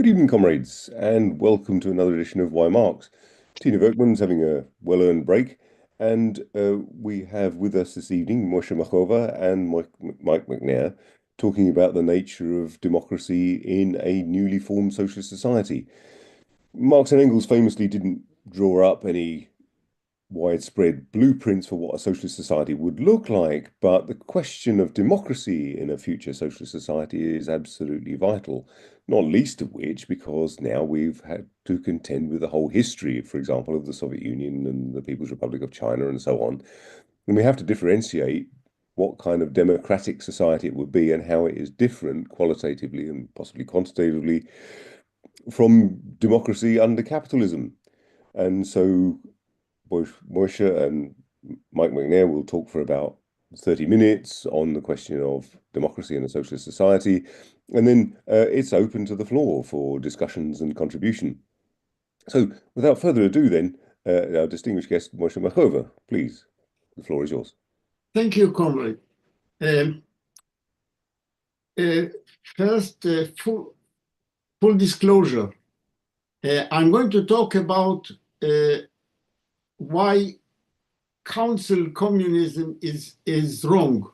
Good evening, comrades, and welcome to another edition of Why Marx. Tina Volkmann's having a well-earned break, and we have with us this evening Moshe Machover and Mike Macnair talking about the nature of democracy in a newly formed socialist society. Marx and Engels famously didn't draw up any widespread blueprints for what a socialist society would look like, but the question of democracy in a future socialist society is absolutely vital, not least of which because now we've had to contend with the whole history, for example, of the Soviet Union and the People's Republic of China and so on. And we have to differentiate what kind of democratic society it would be and how it is different qualitatively and possibly quantitatively from democracy under capitalism. And so both Moshe and Mike Macnair will talk for about 30 minutes on the question of democracy in a socialist society, and then it's open to the floor for discussions and contribution. So, without further ado, then, our distinguished guest, Moshe Machover, please, the floor is yours. Thank you, comrade. First, full disclosure. I'm going to talk about why council communism is wrong.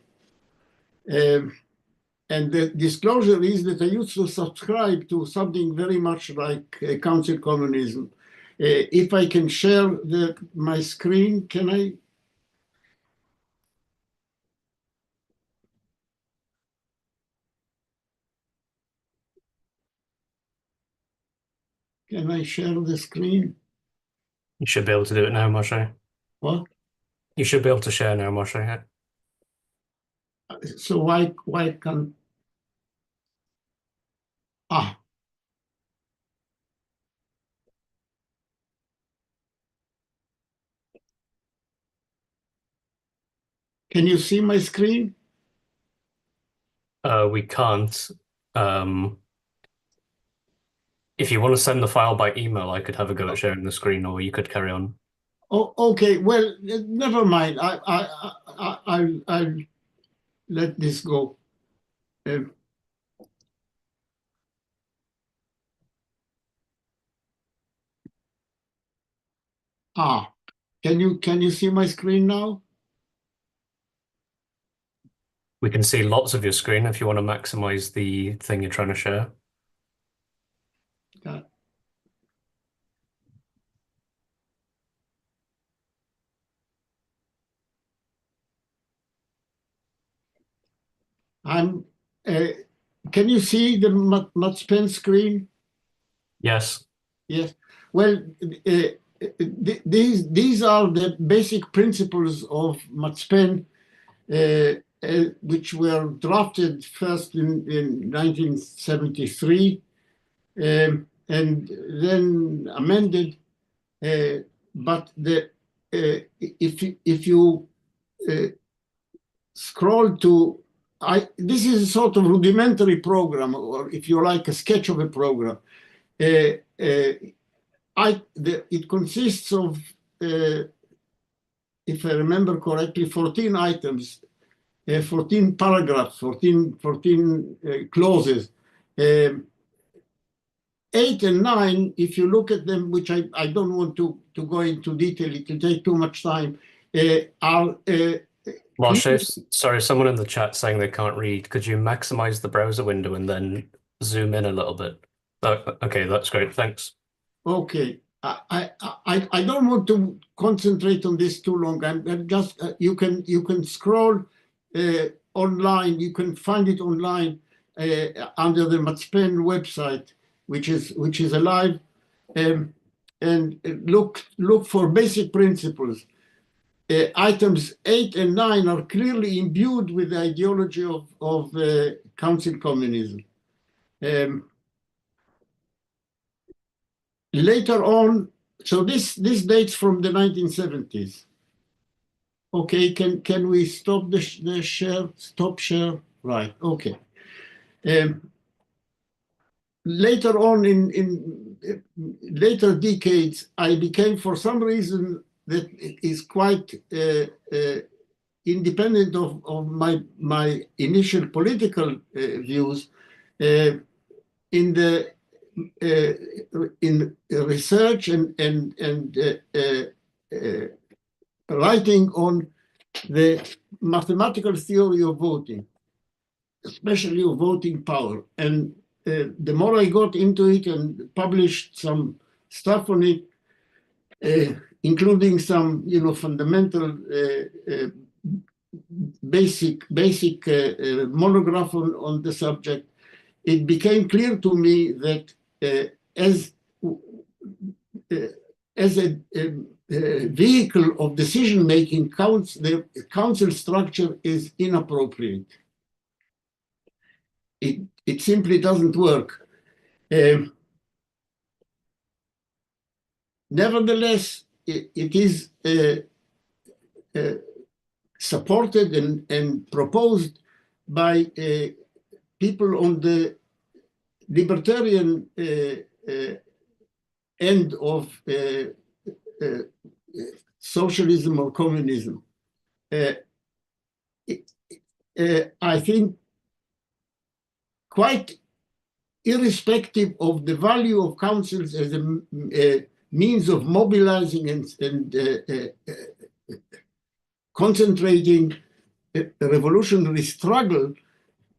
And the disclosure is that I used to subscribe to something very much like council communism. If I can share my screen, can I? Can I share the screen? You should be able to do it now, Moshe. What? You should be able to share now, Moshe. So why can't? Can you see my screen? We can't. If you want to send the file by email, I could have a go at sharing the screen, or you could carry on. Oh, okay. Well, never mind. I'll let this go. Can you see my screen now? We can see lots of your screen if you want to maximize the thing you're trying to share. Can you see the Matzpen screen? Yes. Yes. Well, these are the basic principles of Matzpen, which were drafted first in 1973 and then amended. But if you scroll to, this is a sort of rudimentary program, or if you like, a sketch of a program. It consists of, if I remember correctly, 14 items, 14 paragraphs, 14 clauses. 8 and 9, if you look at them, which I don't want to go into detail, it will take too much time, are... Moshe, sorry, someone in the chat saying they can't read. Could you maximize the browser window and then zoom in a little bit? Oh, okay, that's great. Thanks. Okay. I don't want to concentrate on this too long. I'm just you can scroll online. You can find it online under the Matzpen website, which is alive, and look for basic principles. Items 8 and 9 are clearly imbued with the ideology of council communism. Later on, so this dates from the 1970s. Okay, can we stop the share? Stop share. Right. Okay. Later on in later decades, I became, for some reason that is quite independent of my initial political views, in the in research and writing on the mathematical theory of voting, especially of voting power. And the more I got into it and published some stuff on it, including some, fundamental basic monograph on the subject, it became clear to me that as a vehicle of decision making, the council structure is inappropriate. It simply doesn't work. Nevertheless, it is supported and proposed by people on the libertarian end of socialism or communism. I think quite irrespective of the value of councils as a means of mobilizing and concentrating a revolutionary struggle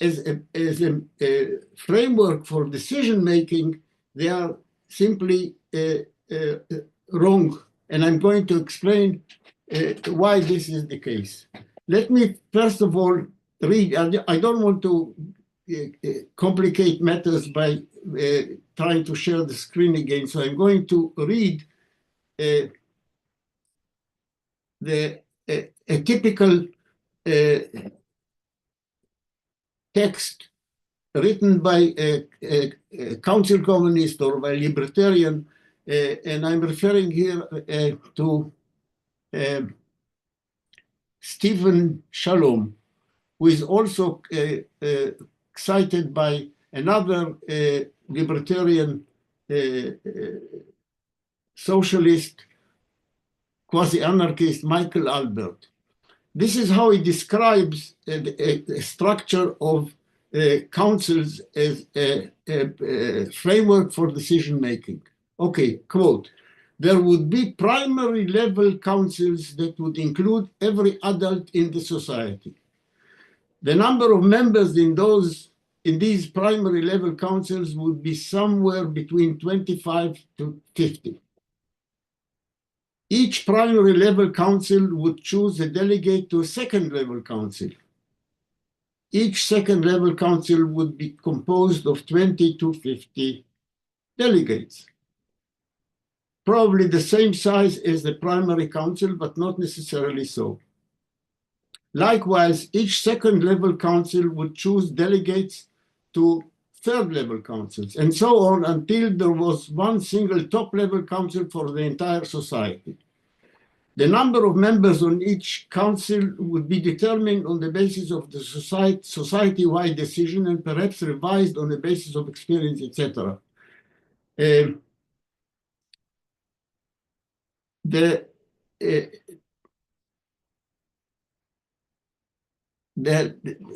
as a framework for decision making, they are simply wrong. And I'm going to explain why this is the case. Let me first of all read. I don't want to complicate matters by trying to share the screen again. So I'm going to read a typical text written by a council communist or by libertarian, and I'm referring here to Stephen Shalom, who is also cited by another libertarian socialist, quasi-anarchist, Michael Albert. This is how he describes the structure of councils as a framework for decision making. Okay, quote, there would be primary level councils that would include every adult in the society. The number of members in these primary level councils would be somewhere between 25 to 50. Each primary level council would choose a delegate to a second level council. Each second level council would be composed of 20 to 50 delegates. Probably the same size as the primary council, but not necessarily so. Likewise, each second level council would choose delegates to third level councils, and so on until there was one single top level council for the entire society. The number of members on each council would be determined on the basis of the society-wide decision and perhaps revised on the basis of experience, etc. The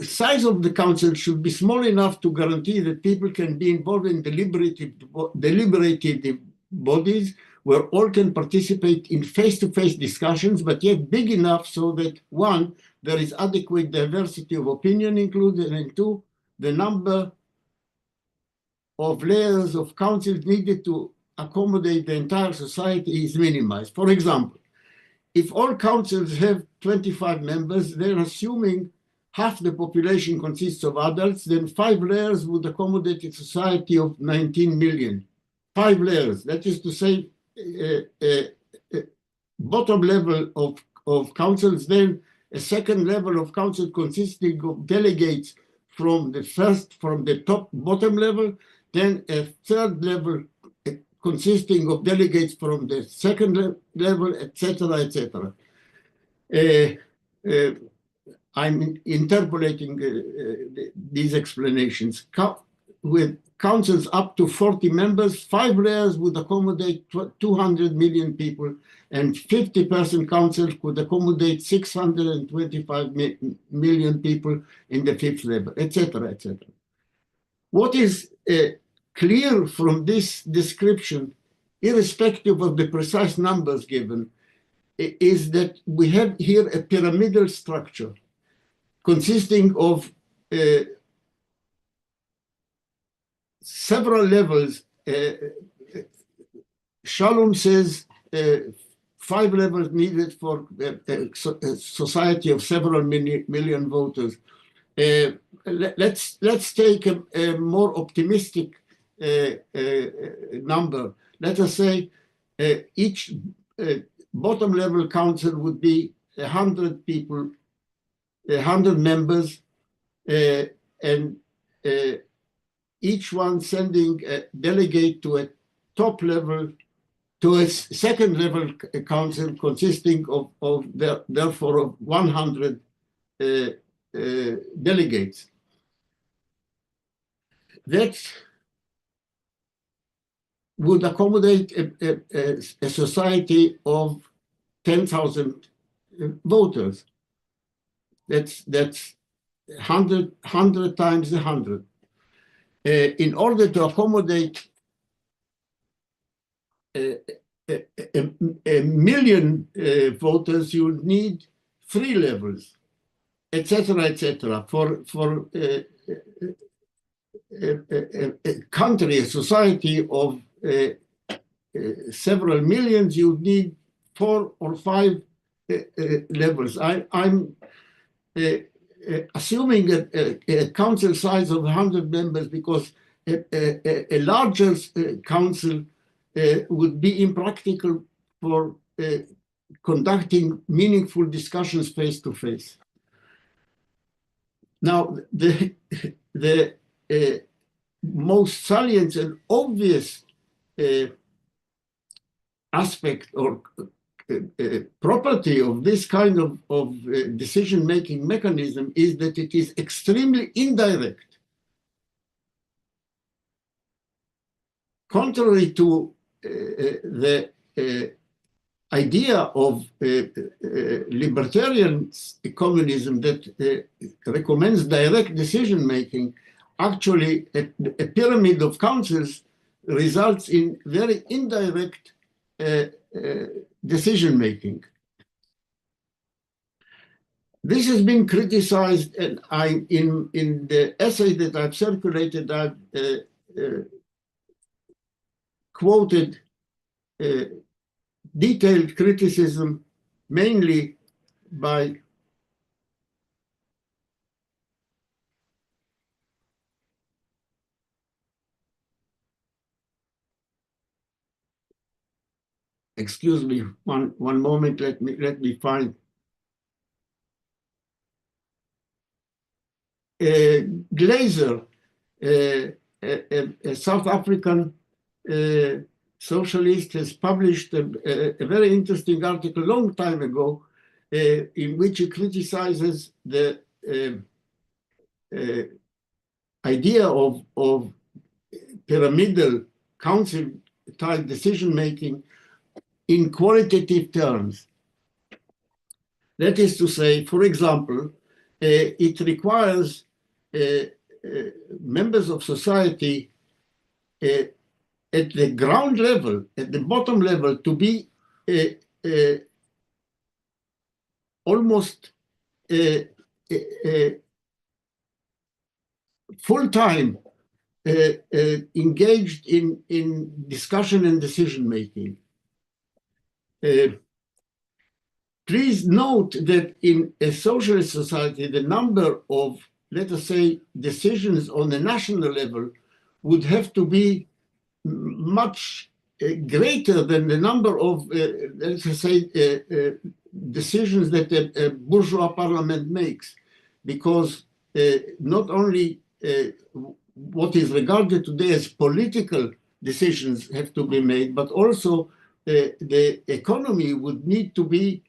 size of the council should be small enough to guarantee that people can be involved in deliberative bodies where all can participate in face-to-face discussions, but yet big enough so that, one, there is adequate diversity of opinion included, and two, the number of layers of councils needed to accommodate the entire society is minimized. For example, if all councils have 25 members, they're assuming half the population consists of adults, then 5 layers would accommodate a society of 19 million. 5 layers, that is to say, bottom level of councils, then a second level of council consisting of delegates from the top bottom level, then a third level consisting of delegates from the second level, etc., etc. I'm interpolating these explanations. With councils up to 40 members, 5 layers would accommodate 200 million people, and 50-person councils could accommodate 625 million people in the 5th level, etc., etc. What is clear from this description, irrespective of the precise numbers given, is that we have here a pyramidal structure consisting of several levels. Shalom says 5 levels needed for a society of several million voters. Let's take a more optimistic number. Let us say each bottom level council would be 100 people, 100 members, and each one sending a delegate to a top level, to a second level council consisting of therefore of 100 delegates. That would accommodate a society of 10,000 voters. That's 100 times 100. In order to accommodate a million voters, you would need 3 levels, etc., etc. For a country, a society of several millions, you would need 4 or 5 levels. I'm assuming a council size of 100 members because a larger council would be impractical for conducting meaningful discussions face to face. Now, the most salient and obvious aspect or property of this kind of decision-making mechanism is that it is extremely indirect. Contrary to the idea of libertarian communism that recommends direct decision-making, actually a pyramid of councils results in very indirect decision-making. This has been criticized, and in the essay that I've circulated, I've quoted detailed criticism, mainly by excuse me one moment, let me find Glazer, a South African socialist, has published a very interesting article a long time ago in which he criticizes the idea of pyramidal council-type decision-making in qualitative terms. That is to say, for example, it requires members of society at the ground level, at the bottom level, to be almost full-time engaged in discussion and decision-making. Please note that in a socialist society, the number of, let us say, decisions on the national level would have to be much greater than the number of, let us say, decisions that a bourgeois parliament makes, because not only what is regarded today as political decisions have to be made, but also the economy would need to be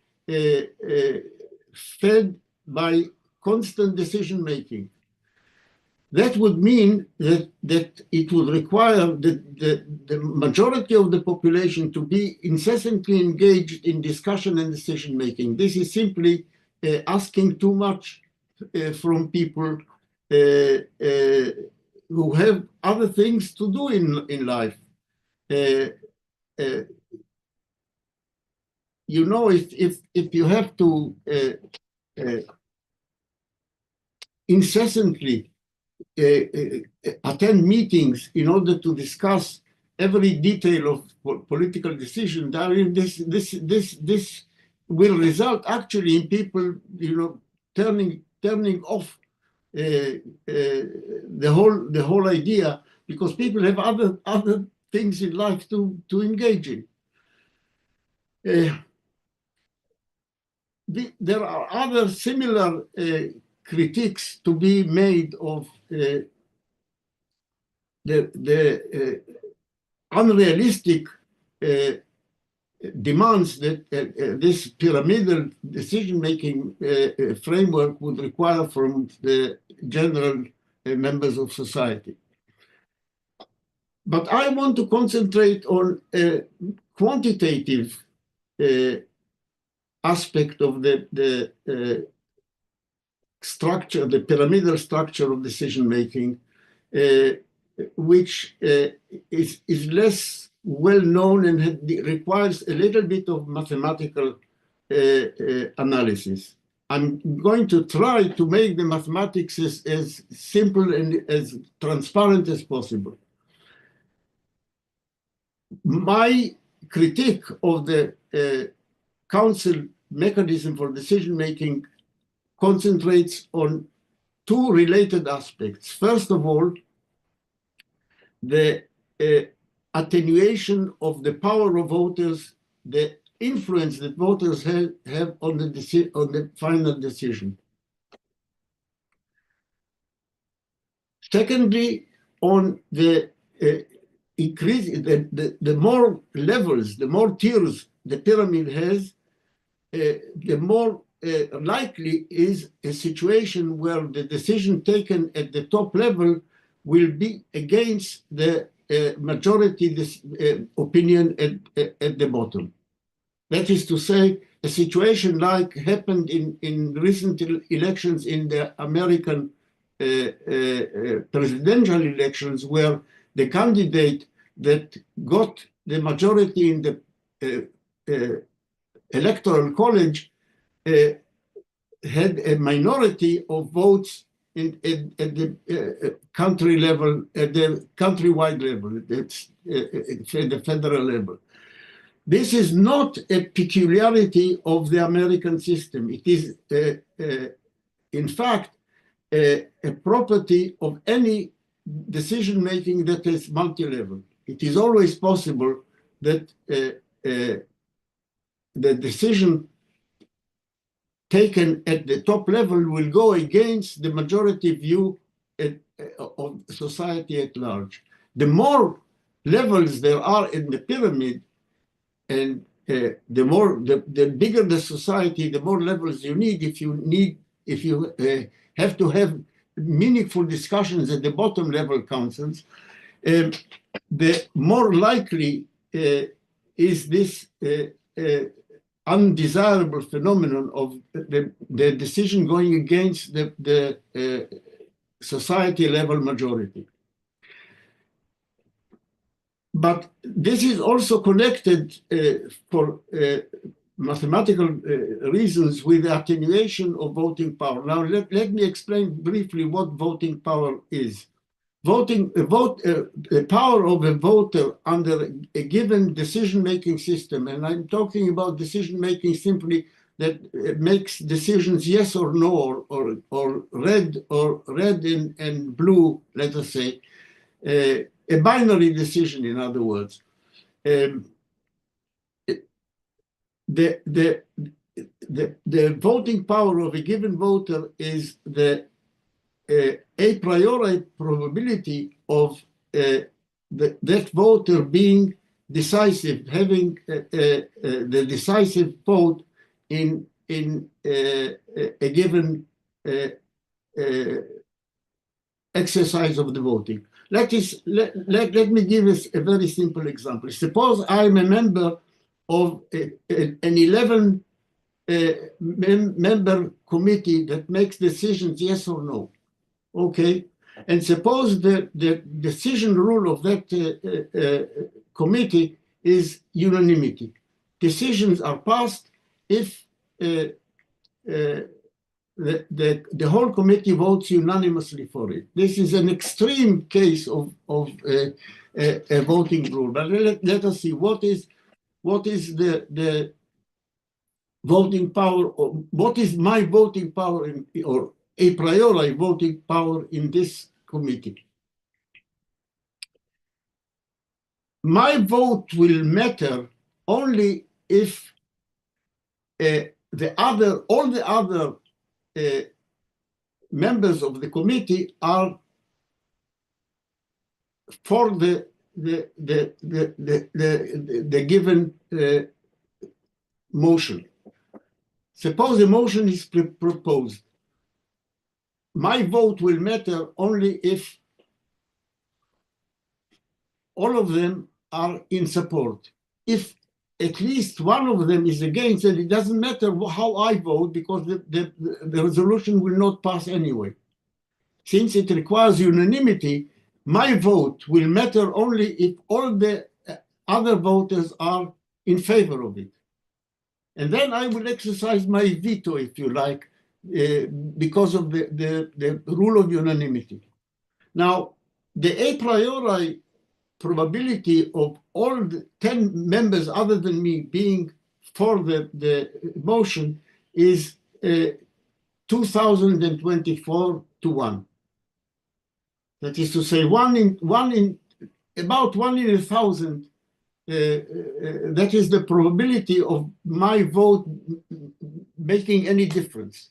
fed by constant decision-making. That would mean that it would require the majority of the population to be incessantly engaged in discussion and decision-making. This is simply asking too much from people who have other things to do in life. You know, if you have to incessantly attend meetings in order to discuss every detail of political decision, I mean, this will result actually in people, you know, turning off the whole idea, because people have other things in life to engage in. There are other similar critiques to be made of the unrealistic demands that this pyramidal decision-making framework would require from the general members of society. But I want to concentrate on a quantitative aspect of the structure, the pyramidal structure of decision-making, which is less well known and requires a little bit of mathematical analysis. I'm going to try to make the mathematics as simple and as transparent as possible. My critique of the Council mechanism for decision-making concentrates on two related aspects. First of all, the attenuation of the power of voters, the influence that voters have on the final decision. Secondly, on the increase, the more levels, the more tiers the pyramid has, the more likely is a situation where the decision taken at the top level will be against the majority opinion at the bottom. That is to say, a situation like happened in recent elections in the American presidential elections, where the candidate that got the majority in the electoral college had a minority of votes at the country level, at the countrywide level, at the federal level. This is not a peculiarity of the American system. It is, in fact, a property of any decision-making that is multi-level. It is always possible that the decision taken at the top level will go against the majority view of society at large. The more levels there are in the pyramid, and the bigger the society, the more levels you need. If you have to have meaningful discussions at the bottom level councils, the more likely is this undesirable phenomenon of the decision going against the society level majority. But this is also connected for mathematical reasons with the attenuation of voting power. Now, let me explain briefly what voting power is. The power of a voter under a given decision-making system, and I'm talking about decision-making simply that makes decisions yes or no, or red and blue, let us say, a binary decision, in other words. The voting power of a given voter is the a priori probability of that voter being decisive, having the decisive vote in a given exercise of the voting. Let me give us a very simple example. Suppose I'm a member of an 11 member committee that makes decisions yes or no. Okay, And suppose the decision rule of that committee is unanimity. Decisions are passed if the whole committee votes unanimously for it. This is an extreme case of a voting rule. But let us see what is the voting power, or what is my voting power or a priori voting power in this committee. My vote will matter only if all the other members of the committee are for the given motion. Suppose a motion is proposed. My vote will matter only if all of them are in support. If at least one of them is against, then it doesn't matter how I vote, because the resolution will not pass anyway. Since it requires unanimity, my vote will matter only if all the other voters are in favor of it. And then I will exercise my veto, if you like, because of the rule of unanimity. Now, the a priori probability of all the 10 members other than me being for the motion is 2024 to 1. That is to say, about 1 in 1,000. That is the probability of my vote making any difference.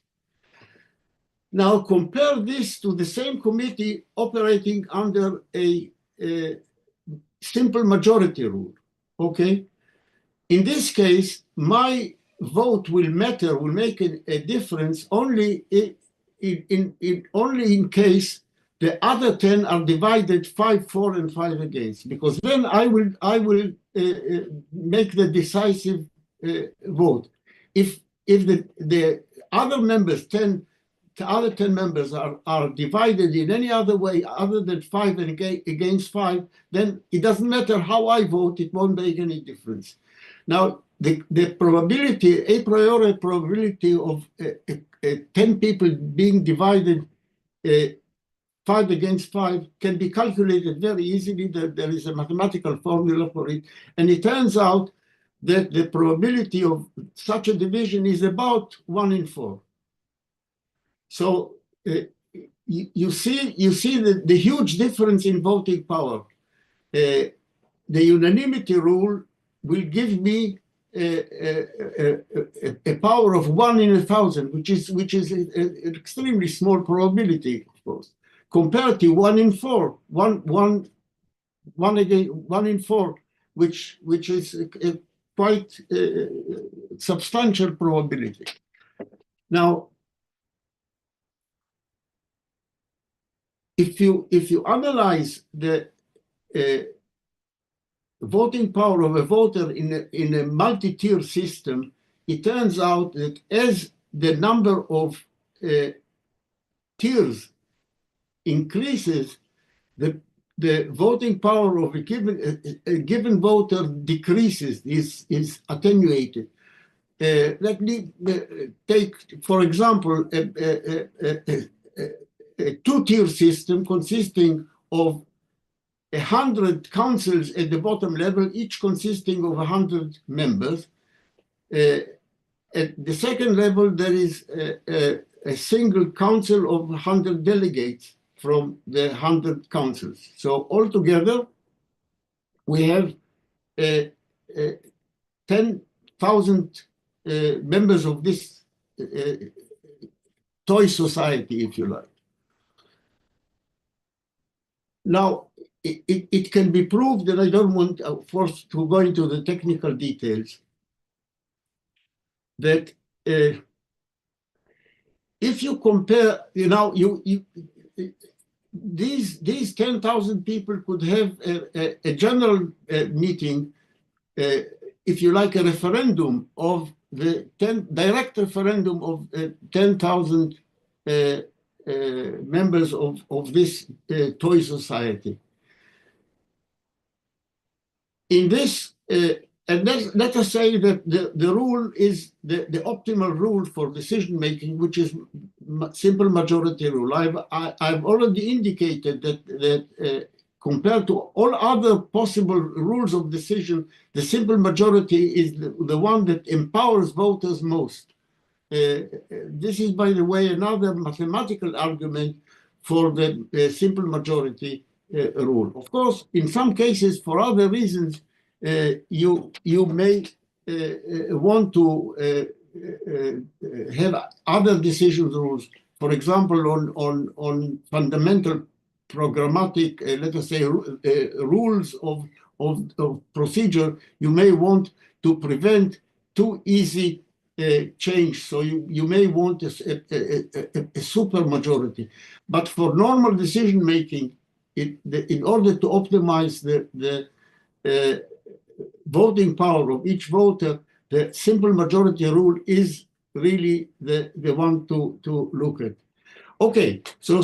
Now compare this to the same committee operating under a simple majority rule, okay? In this case, my vote will matter, will make a difference only in case the other 10 are divided 5 for and 5 against, because then I will make the decisive vote. If the other members, the other 10 members are divided in any other way other than 5 and against 5, then it doesn't matter how I vote, it won't make any difference. Now, the probability, a priori probability of 10 people being divided 5 against 5 can be calculated very easily. There is a mathematical formula for it. And it turns out that the probability of such a division is about 1 in 4. So you see the huge difference in voting power. The unanimity rule will give me a power of 1 in 1,000, which is an extremely small probability, of course, compared to 1 in 4, one in 4, which is a quite substantial probability. Now, if you analyze the voting power of a voter in a multi-tier system, it turns out that as the number of tiers increases, the voting power of a given voter decreases, is attenuated. Let me take, for example, a two-tier system consisting of 100 councils at the bottom level, each consisting of 100 members. At the second level, there is a single council of 100 delegates from the 100 councils. So altogether, we have 10,000 members of this toy society, if you like. Now, it can be proved, and I don't want, of course, to go into the technical details, that if you compare, these 10,000 people could have a general meeting, if you like, a referendum of direct referendum of 10,000 members of this toy society. In this, and let us say that the rule is the optimal rule for decision making, which is simple majority rule. I've already indicated that compared to all other possible rules of decision, the simple majority is the one that empowers voters most. This is, by the way, another mathematical argument for the simple majority rule. Of course, in some cases, for other reasons, you may want to have other decision rules. For example, on fundamental programmatic, let us say, rules of procedure, you may want to prevent too easy change. So you may want a super majority. But for normal decision making, in order to optimize the voting power of each voter, the simple majority rule is really the one to look at. Okay, so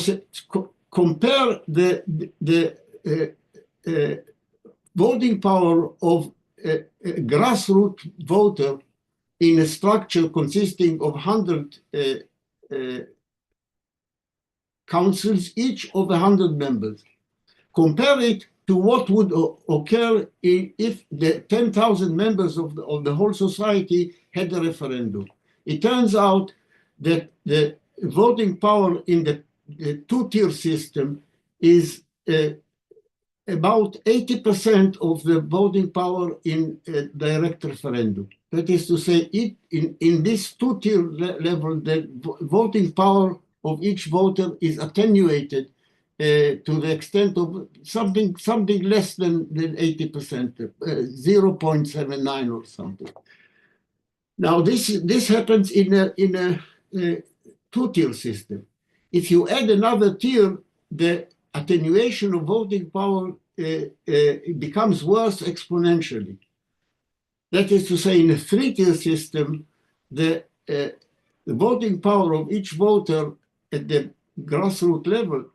compare the voting power of a grassroots voter in a structure consisting of 100 councils, each of 100 members. Compare it to what would occur if the 10,000 members of the whole society had a referendum. It turns out that the voting power in the two-tier system is about 80% of the voting power in a direct referendum. That is to say, in this two-tier level, the voting power of each voter is attenuated to the extent of something less than 80%, 0.79 or something. Now, this happens in a two-tier system. If you add another tier, the attenuation of voting power becomes worse exponentially. That is to say, in a three-tier system, the voting power of each voter at the grassroots level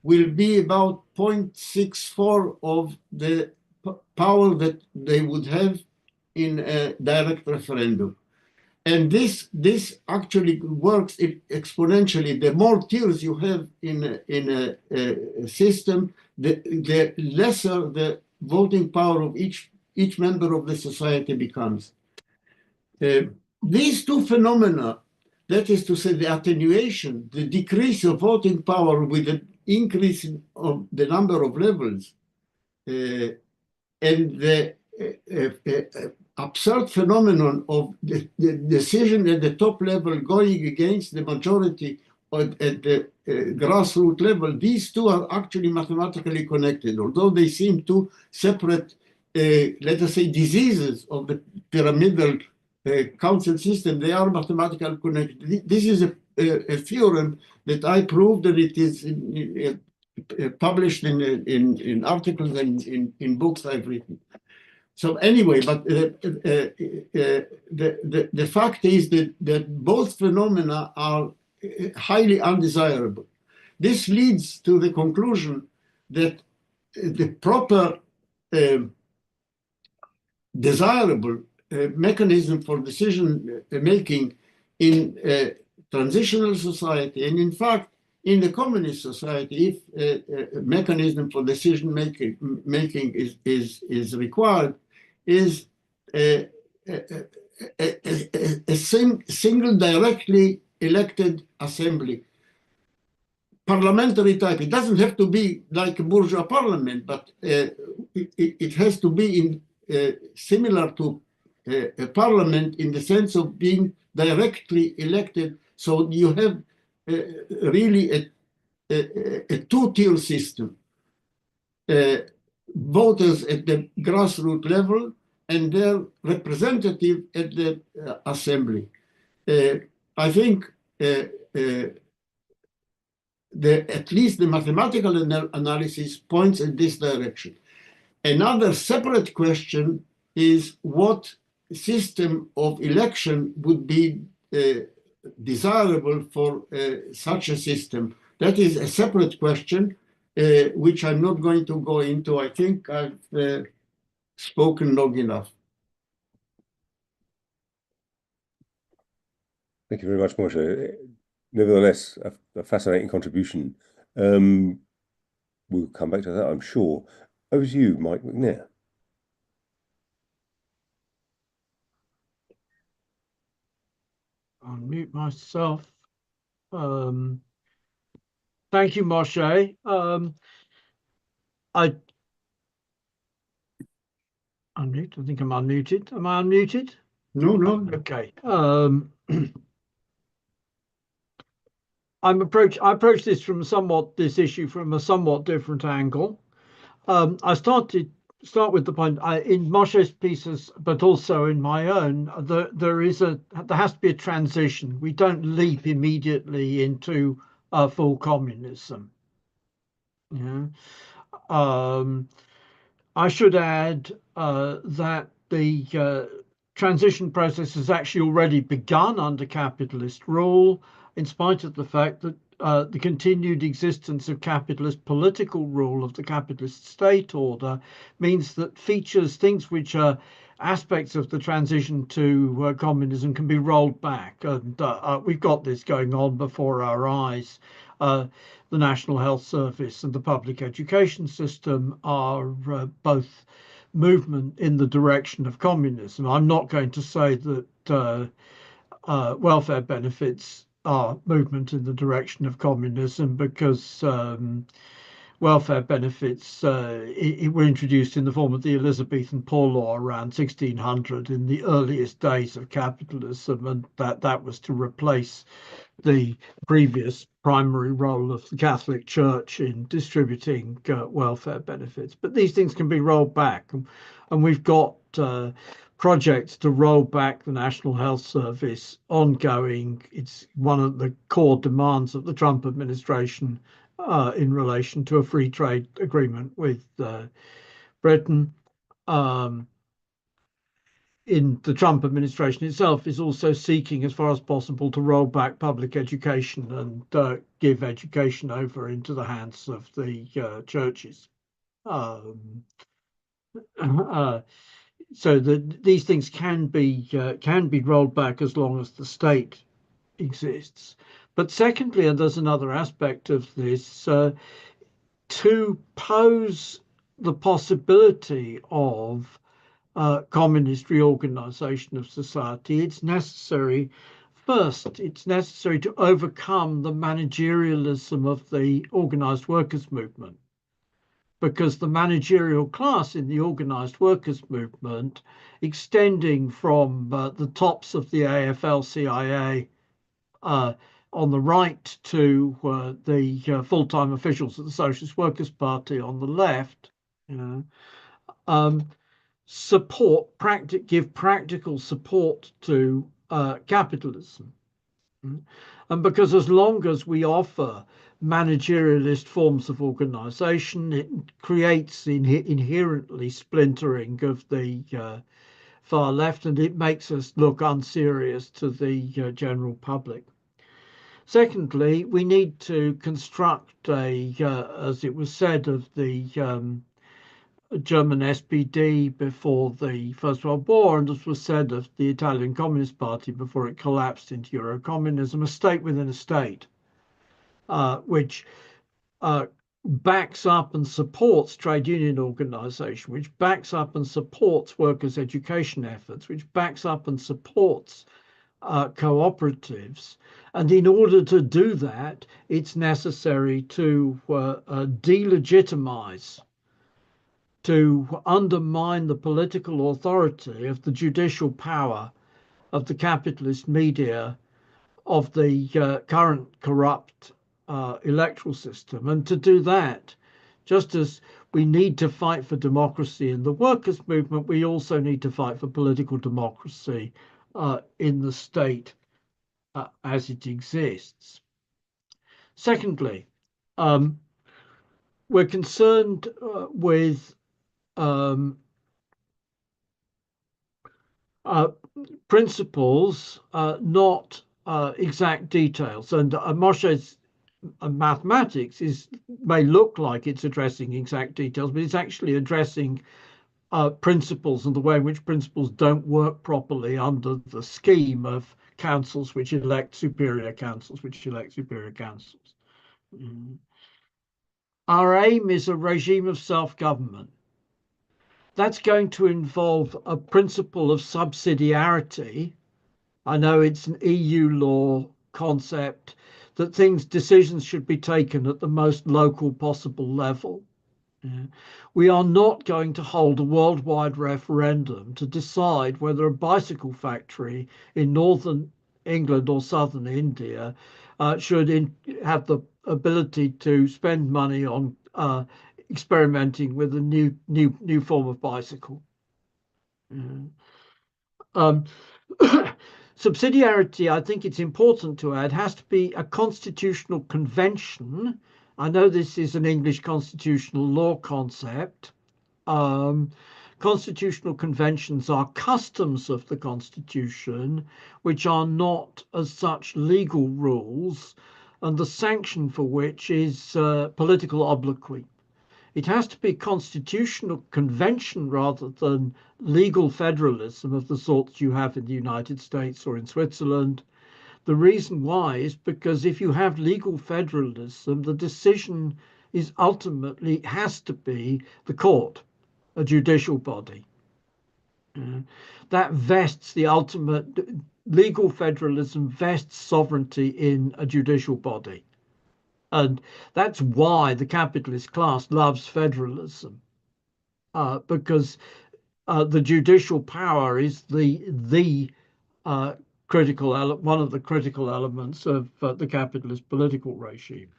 will be about 0.64 of the power that they would have in a direct referendum. And this actually works exponentially. The more tiers you have in a system, the lesser the voting power of each member of the society becomes. These two phenomena, that is to say, the attenuation, the decrease of voting power with the increase of the number of levels, and the absurd phenomenon of the decision at the top level going against the majority at the grassroots level, these two are actually mathematically connected. Although they seem two separate, let us say, diseases of the pyramidal council system, they are mathematically connected. This is a theorem that I proved, that it is published in articles and in books I've written. So anyway, but the fact is that both phenomena are highly undesirable. This leads to the conclusion that the proper desirable mechanism for decision making in a transitional society, and in fact in the communist society, if a mechanism for decision making is required, is a single directly elected assembly, parliamentary type. It doesn't have to be like a bourgeois parliament, but it has to be similar to a parliament in the sense of being directly elected. So you have really a two-tier system. Voters at the grassroots level and their representative at the assembly. I think at least the mathematical analysis points in this direction. Another separate question is what system of election would be desirable for such a system. that is a separate question, which I'm not going to go into. I think I've spoken long enough. Thank you very much, Moshe. Nevertheless, a fascinating contribution. We'll come back to that, I'm sure. Over to you, Mike Macnair. I'll mute myself. Thank you, Moshe. I unmute. I think I'm unmuted. Am I unmuted? No, no. Okay. I approach this issue from a somewhat different angle. I start with the point in Moshe's pieces, but also in my own. There has to be a transition. We don't leap immediately into full communism. Yeah. I should add that the transition process has actually already begun under capitalist rule, in spite of the fact that the continued existence of capitalist political rule of the capitalist state order means that things which are aspects of the transition to communism can be rolled back. And we've got this going on before our eyes. The National Health Service and the public education system are both movement in the direction of communism. I'm not going to say that welfare benefits are movement in the direction of communism, because welfare benefits were introduced in the form of the Elizabethan Poor Law around 1600 in the earliest days of capitalism, and that was to replace the previous primary role of the Catholic Church in distributing welfare benefits. But these things can be rolled back, and we've got projects to roll back the National Health Service ongoing. It's one of the core demands of the Trump administration in relation to a free trade agreement with Britain. In the Trump administration itself is also seeking, as far as possible, to roll back public education and give education over into the hands of the churches. So that these things can be rolled back as long as the state exists. But secondly, and there's another aspect of this, to pose the possibility of communist reorganization of society, it's necessary to overcome the managerialism of the organized workers' movement, because the managerial class in the organized workers' movement, extending from the tops of the AFL-CIA on the right to the full-time officials of the Socialist Workers' Party on the left, give practical support to capitalism. And because as long as we offer managerialist forms of organization, it creates inherently splintering of the far left, and it makes us look unserious to the general public. Secondly, we need to construct as it was said of the German SPD before the First World War, and as was said of the Italian Communist Party before it collapsed into Eurocommunism, a state within a state, which backs up and supports trade union organization, which backs up and supports workers' education efforts, which backs up and supports cooperatives. And in order to do that, it's necessary to delegitimize, to undermine the political authority of the judicial power of the capitalist media, of the current corrupt electoral system. And to do that, just as we need to fight for democracy in the workers' movement, we also need to fight for political democracy in the state as it exists. Secondly, we're concerned with principles, not exact details. And Moshe's mathematics may look like it's addressing exact details, but it's actually addressing principles and the way in which principles don't work properly under the scheme of councils which elect superior councils, Mm. Our aim is a regime of self-government. That's going to involve a principle of subsidiarity. I know it's an EU law concept that decisions should be taken at the most local possible level. Yeah. We are not going to hold a worldwide referendum to decide whether a bicycle factory in northern England or southern India should have the ability to spend money on experimenting with a new form of bicycle. Yeah. Subsidiarity, I think it's important to add, has to be a constitutional convention. I know this is an English constitutional law concept. Constitutional conventions are customs of the Constitution, which are not as such legal rules, and the sanction for which is political obloquy. It has to be constitutional convention rather than legal federalism of the sorts you have in the United States or in Switzerland. The reason why is because if you have legal federalism, the decision is ultimately has to be the court, a judicial body. That vests the ultimate legal federalism vests sovereignty in a judicial body. And that's why the capitalist class loves federalism, because the judicial power is the one of the critical elements of the capitalist political regime.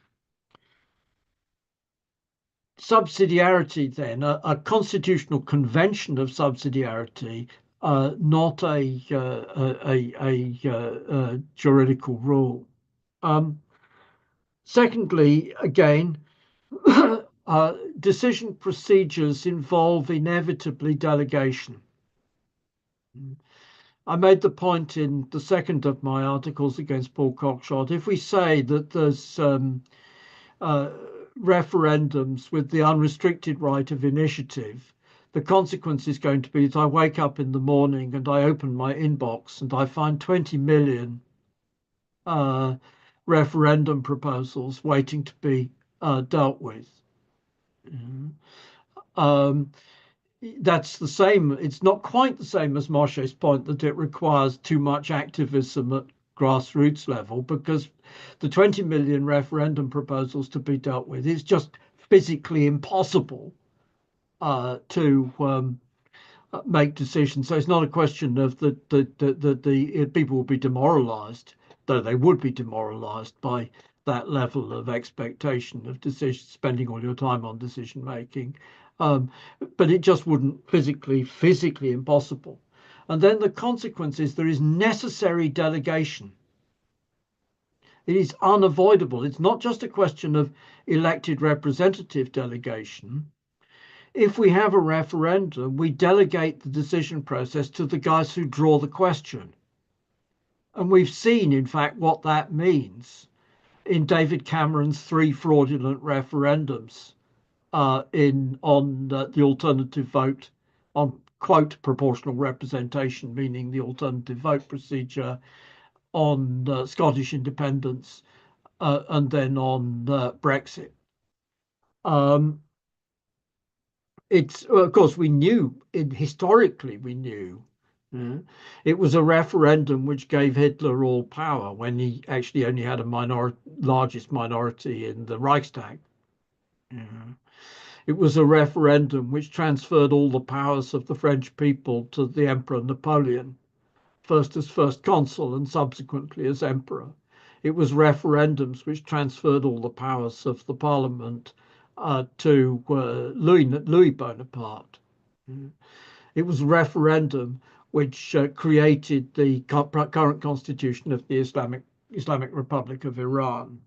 Subsidiarity, then, a constitutional convention of subsidiarity, not a juridical rule. Secondly, again, decision procedures involve inevitably delegation. I made the point in the second of my articles against Paul Cockshott. If we say that there's referendums with the unrestricted right of initiative, the consequence is going to be that I wake up in the morning and I open my inbox and I find 20 million referendum proposals waiting to be dealt with. That's the same. It's not quite the same as Moshe's point that it requires too much activism at grassroots level, because the 20 million referendum proposals to be dealt with is just physically impossible to make decisions. So it's not a question of the people will be demoralized, though they would be demoralized by that level of expectation of decision, spending all your time on decision making. But it just wouldn't physically impossible. And then the consequence is there is necessary delegation. It is unavoidable. It's not just a question of elected representative delegation. If we have a referendum, we delegate the decision process to the guys who draw the question. And we've seen, in fact, what that means in David Cameron's 3 fraudulent referendums on the alternative vote, on quote proportional representation, meaning the alternative vote procedure, on Scottish independence, and then on Brexit. It's of course we knew historically we knew it was a referendum which gave Hitler all power when he actually only had a largest minority in the Reichstag. It was a referendum which transferred all the powers of the French people to the Emperor Napoleon, first as first consul and subsequently as emperor. It was referendums which transferred all the powers of the parliament to Louis Bonaparte. It was a referendum which created the current constitution of the Islamic Republic of Iran.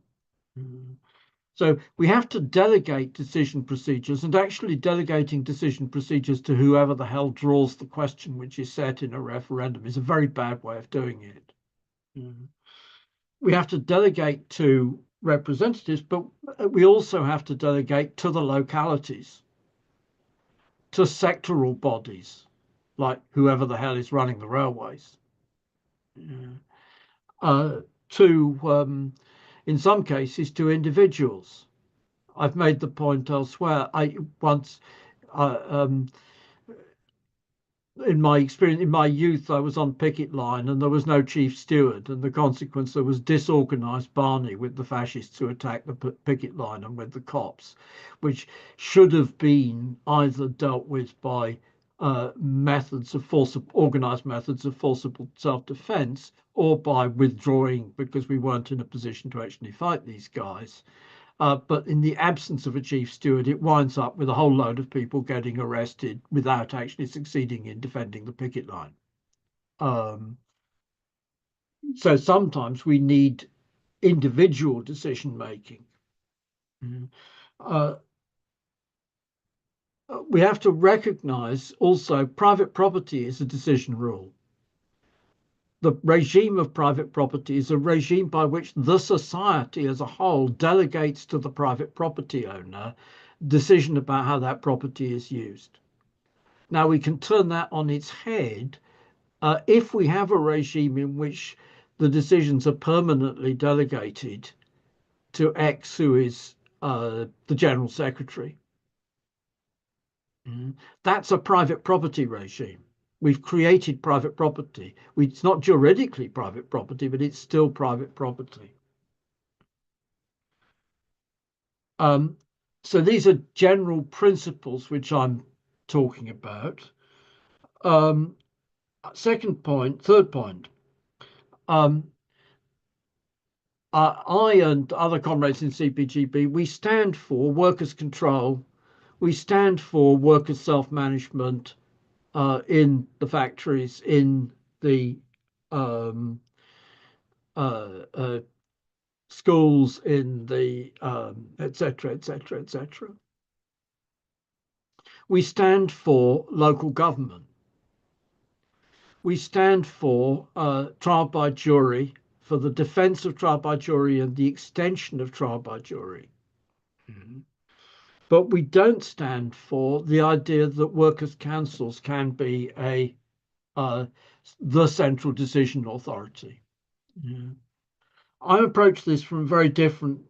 So we have to delegate decision procedures, and actually delegating decision procedures to whoever the hell draws the question which is set in a referendum is a very bad way of doing it. We have to delegate to representatives, but we also have to delegate to the localities, to sectoral bodies, like whoever the hell is running the railways, to, in some cases, to individuals. I've made the point elsewhere. I once, in my experience, in my youth, I was on picket line and there was no chief steward, and the consequence, there was disorganized Barney with the fascists who attacked the picket line and with the cops, which should have been either dealt with by methods of organized methods of forcible self-defense, or by withdrawing because we weren't in a position to actually fight these guys. But in the absence of a chief steward, it winds up with a whole load of people getting arrested without actually succeeding in defending the picket line. So sometimes we need individual decision making. We have to recognize also private property is a decision rule. The regime of private property is a regime by which the society as a whole delegates to the private property owner decision about how that property is used. Now, we can turn that on its head if we have a regime in which the decisions are permanently delegated to X, who is the General Secretary. That's a private property regime. We've created private property. It's not juridically private property, but it's still private property. So these are general principles which I'm talking about. Third point. I and other comrades in CPGB, we stand for workers' control. We stand for workers' self-management in the factories, in the schools, in the etc., etc., etc. We stand for local government. We stand for trial by jury, for the defense of trial by jury and the extension of trial by jury. But we don't stand for the idea that workers' councils can be the central decision authority. I approach this from a very different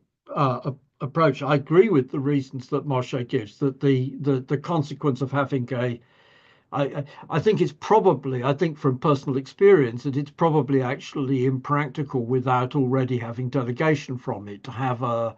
approach. I agree with the reasons that Moshe gives, that the consequence of having I think it's probably, I think from personal experience, that it's probably actually impractical without already having delegation from it to have a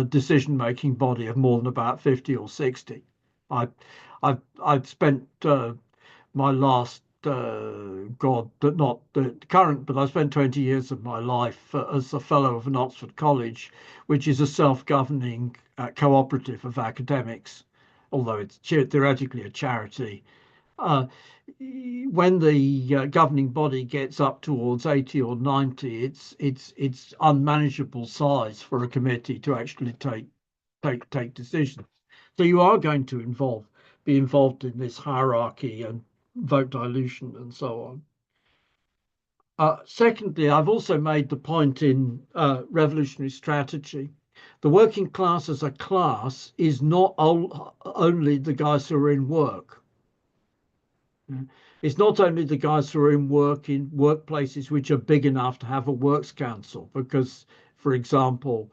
decision-making body of more than about 50 or 60. I've spent my last not the current, but I spent 20 years of my life as a fellow of an Oxford college, which is a self-governing cooperative of academics, although it's theoretically a charity. When the governing body gets up towards 80 or 90, it's unmanageable size for a committee to actually take decisions. So you are going to be involved in this hierarchy and vote dilution and so on. Secondly, I've also made the point in revolutionary strategy. The working class as a class is not only the guys who are in work. It's not only the guys who are in workplaces which are big enough to have a works council, because, for example,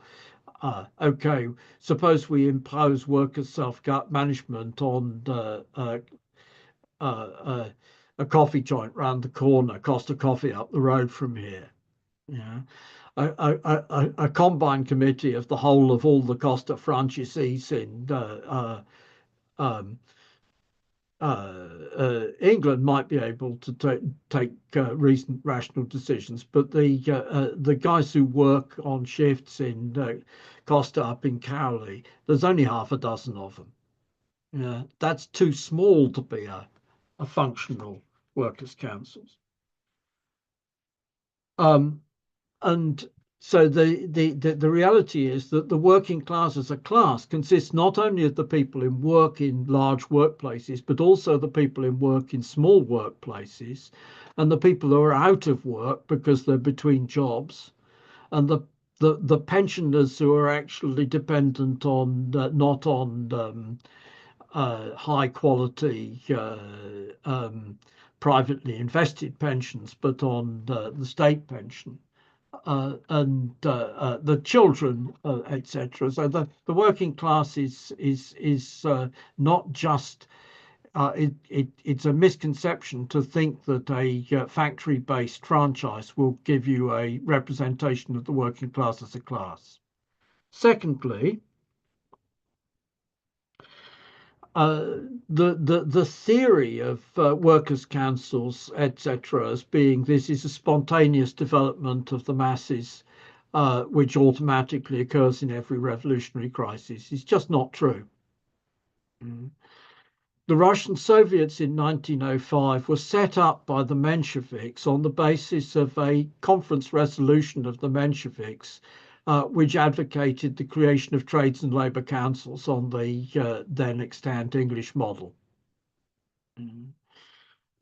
okay, suppose we impose workers' self-management on a coffee joint round the corner, Costa Coffee up the road from here. A combined committee of the whole of all the Costa franchisees in England might be able to take reasoned, rational decisions, but the guys who work on shifts in Costa up in Cowley, there's only half a dozen of them. That's too small to be a functional workers' councils. And so the reality is that the working class as a class consists not only of the people in work in large workplaces, but also the people in work in small workplaces, and the people who are out of work because they're between jobs, and the pensioners who are actually dependent on not on high quality privately invested pensions, but on the state pension. And the children, etc. So the working class is not just. It's a misconception to think that a factory-based franchise will give you a representation of the working class as a class. Secondly, the theory of workers' councils, etc., as being this is a spontaneous development of the masses, which automatically occurs in every revolutionary crisis, is just not true. The Russian Soviets in 1905 were set up by the Mensheviks on the basis of a conference resolution of the Mensheviks, which advocated the creation of trades and labour councils on the then extant English model.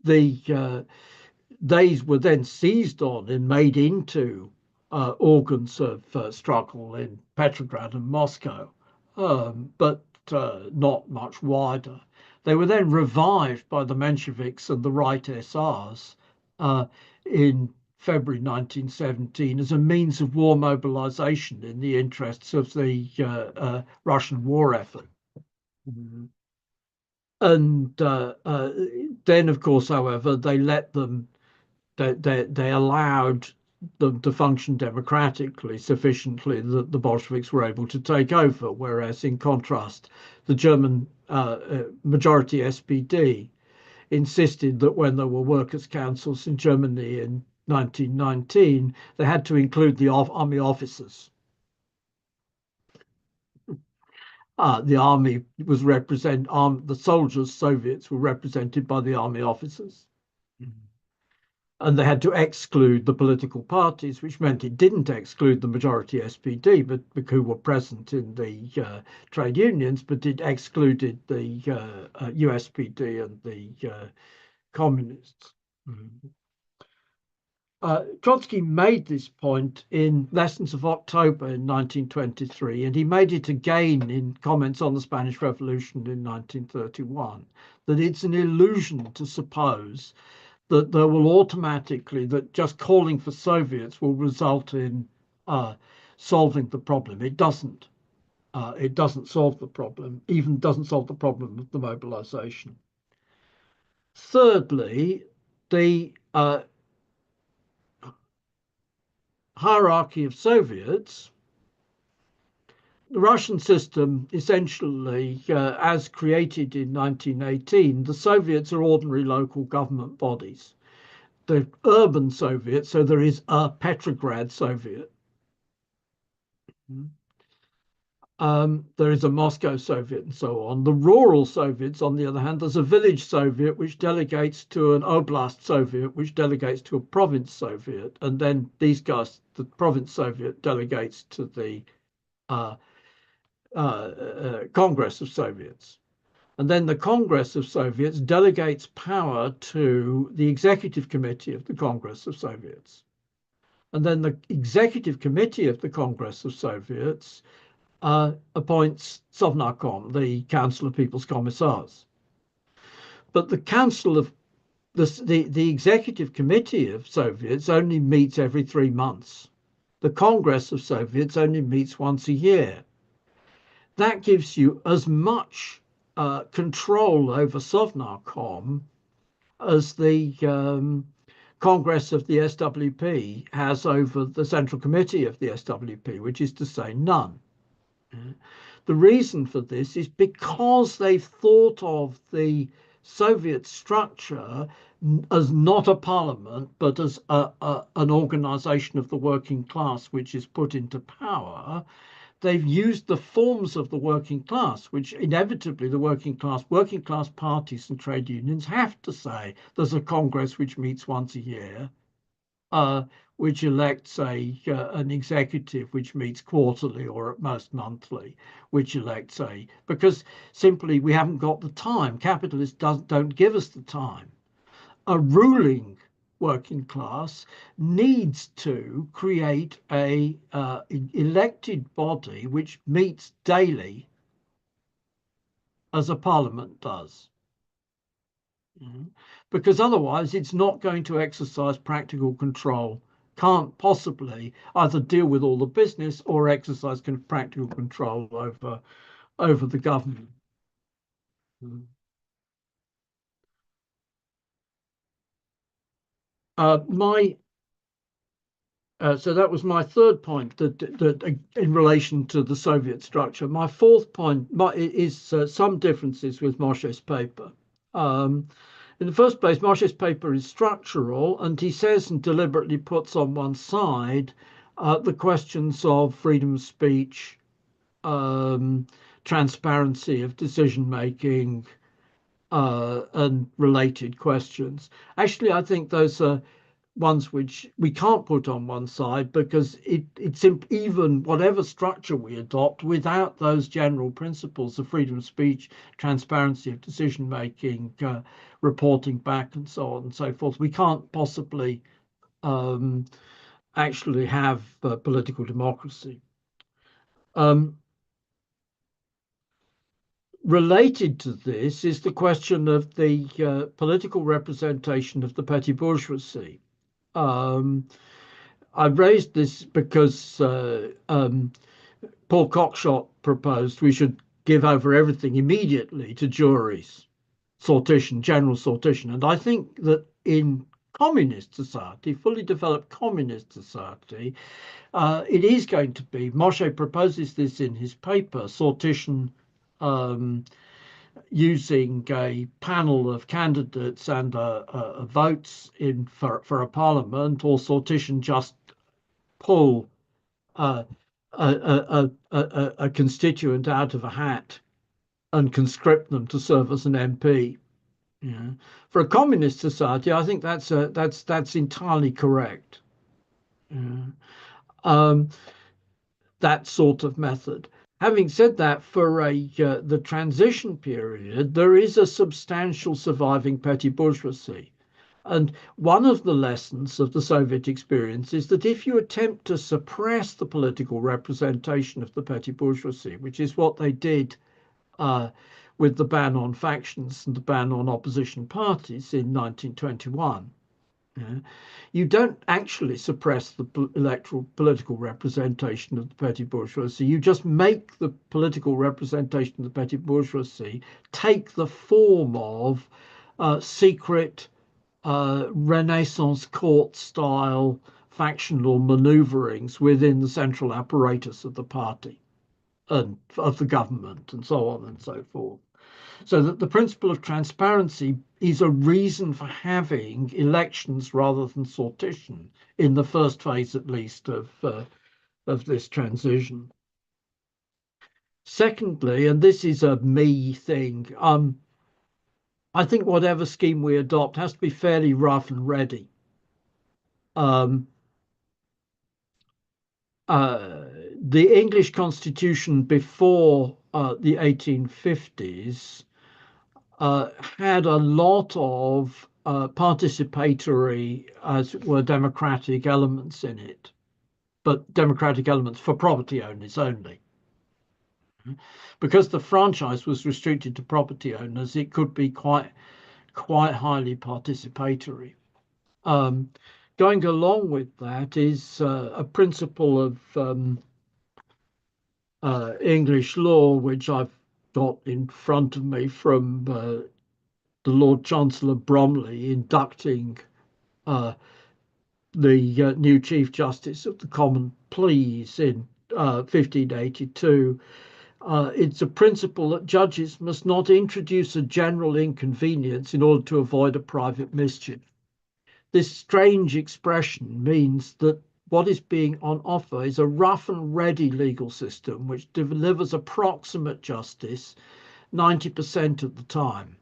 These were then seized on and made into organs of struggle in Petrograd and Moscow, but not much wider. They were then revived by the Mensheviks and the Right SRs in February 1917 as a means of war mobilization in the interests of the Russian war effort. And then, of course, however, they let them, they allowed them to function democratically sufficiently that the Bolsheviks were able to take over, whereas in contrast, the German majority SPD insisted that when there were workers' councils in Germany in 1919, they had to include the army officers. The army was the soldiers, Soviets, were represented by the army officers. And they had to exclude the political parties, which meant it didn't exclude the majority SPD, but who were present in the trade unions, but it excluded the USPD and the communists. Trotsky made this point in Lessons of October in 1923, and he made it again in comments on the Spanish Revolution in 1931, that it's an illusion to suppose that there will automatically, that just calling for Soviets will result in solving the problem. It doesn't. It doesn't solve the problem, even doesn't solve the problem of the mobilization. Thirdly, the hierarchy of Soviets, the Russian system essentially, as created in 1918, the Soviets are ordinary local government bodies. The urban Soviet, so there is a Petrograd Soviet. There is a Moscow Soviet and so on. The rural Soviets, on the other hand, there's a village Soviet which delegates to an Oblast Soviet, which delegates to a province Soviet. And then these guys, the province Soviet delegates to the Congress of Soviets. And then the Congress of Soviets delegates power to the Executive Committee of the Congress of Soviets. And then the Executive Committee of the Congress of Soviets appoints Sovnarkom, the Council of People's Commissars. But the Council of the Executive Committee of Soviets only meets every 3 months. The Congress of Soviets only meets once a year. That gives you as much control over Sovnarkom as the Congress of the SWP has over the Central Committee of the SWP, which is to say none. The reason for this is because they've thought of the Soviet structure as not a parliament, but as an organization of the working class, which is put into power. They've used the forms of the working class, which inevitably the working class parties and trade unions have to say there's a Congress which meets once a year, which elects an executive which meets quarterly or at most monthly, which elects because simply we haven't got the time. Capitalists don't give us the time. A ruling working class needs to create a elected body which meets daily as a parliament does. Because otherwise it's not going to exercise practical control, can't possibly either deal with all the business or exercise practical control over the government. So that was my third point, that in relation to the Soviet structure. My fourth point is some differences with Moshe's paper. In the first place, Moshe's paper is structural, and he says and deliberately puts on one side the questions of freedom of speech, transparency of decision making, and related questions. Actually, I think those are ones which we can't put on one side, because it's even whatever structure we adopt, without those general principles of freedom of speech, transparency of decision making, reporting back, and so on and so forth, we can't possibly actually have political democracy. Related to this is the question of the political representation of the petty bourgeoisie. I raised this because Paul Cockshott proposed we should give over everything immediately to juries, sortition, general sortition. And I think that in communist society, fully developed communist society, it is going to be, Moshe proposes this in his paper, sortition using a panel of candidates and votes for a parliament, or sortition just pull a constituent out of a hat and conscript them to serve as an MP. Yeah. For a communist society, I think that's entirely correct. Yeah. That sort of method. Having said that, for the transition period, there is a substantial surviving petty bourgeoisie. And one of the lessons of the Soviet experience is that if you attempt to suppress the political representation of the petty bourgeoisie, which is what they did with the ban on factions and the ban on opposition parties in 1921, you don't actually suppress the electoral political representation of the petty bourgeoisie. You just make the political representation of the petty bourgeoisie take the form of secret Renaissance court style factional maneuverings within the central apparatus of the party and of the government, and so on and so forth. So that the principle of transparency is a reason for having elections rather than sortition in the first phase, at least, of this transition. Secondly, and this is a me thing, I think whatever scheme we adopt has to be fairly rough and ready. The English Constitution before the 1850s had a lot of participatory, as it were, democratic elements in it, but democratic elements for property owners only. Because the franchise was restricted to property owners, it could be quite highly participatory. Going along with that is a principle of English law, which I've got in front of me from the Lord Chancellor Bromley inducting the new Chief Justice of the Common Pleas in 1582. It's a principle that judges must not introduce a general inconvenience in order to avoid a private mischief. This strange expression means that what is being on offer is a rough and ready legal system which delivers approximate justice 90% of the time.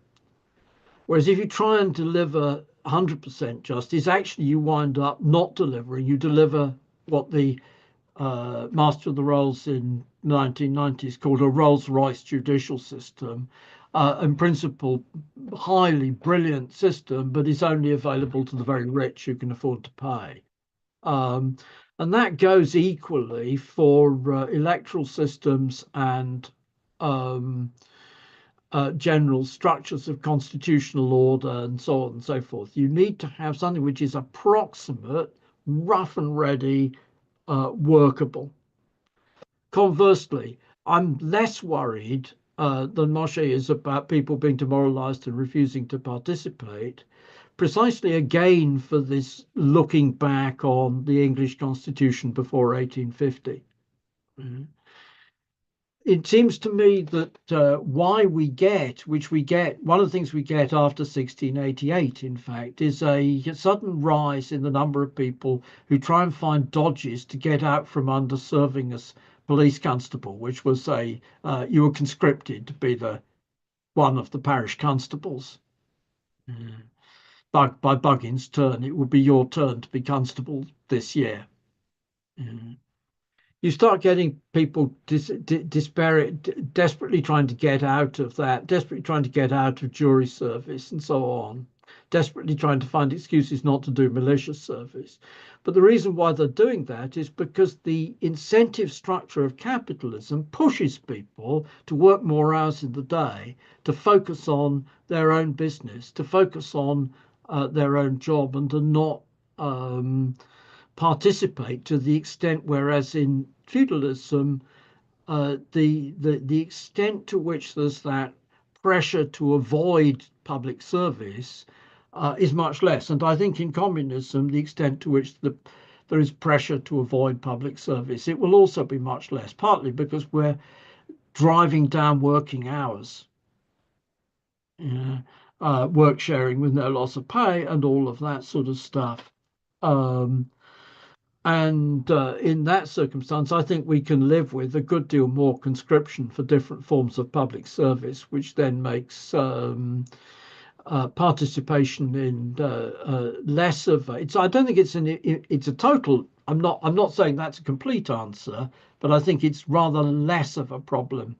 Whereas if you try and deliver 100% justice, actually you wind up not delivering. You deliver what the Master of the Rolls in 1990s called a Rolls-Royce judicial system, in principle, highly brilliant system, but it's only available to the very rich who can afford to pay. And that goes equally for electoral systems and general structures of constitutional order and so on and so forth. You need to have something which is approximate, rough and ready, workable. Conversely, I'm less worried than Moshe is about people being demoralized and refusing to participate, precisely again for this looking back on the English Constitution before 1850. It seems to me that why we get, one of the things we get after 1688, in fact, is a sudden rise in the number of people who try and find dodges to get out from under serving as police constable, which was you were conscripted to be one of the parish constables. By Buggin's turn, it would be your turn to be constable this year. You start getting people desperately trying to get out of that, desperately trying to get out of jury service and so on, desperately trying to find excuses not to do militia service. But the reason why they're doing that is because the incentive structure of capitalism pushes people to work more hours in the day, to focus on their own business, to focus on their own job, and to not participate to the extent, whereas in feudalism, the extent to which there's that pressure to avoid public service is much less. And I think in communism, the extent to which there is pressure to avoid public service, it will also be much less, partly because we're driving down working hours, work sharing with no loss of pay and all of that sort of stuff. And in that circumstance, I think we can live with a good deal more conscription for different forms of public service, which then makes participation in less of it's. I don't think it's a total. I'm not saying that's a complete answer, but I think it's rather less of a problem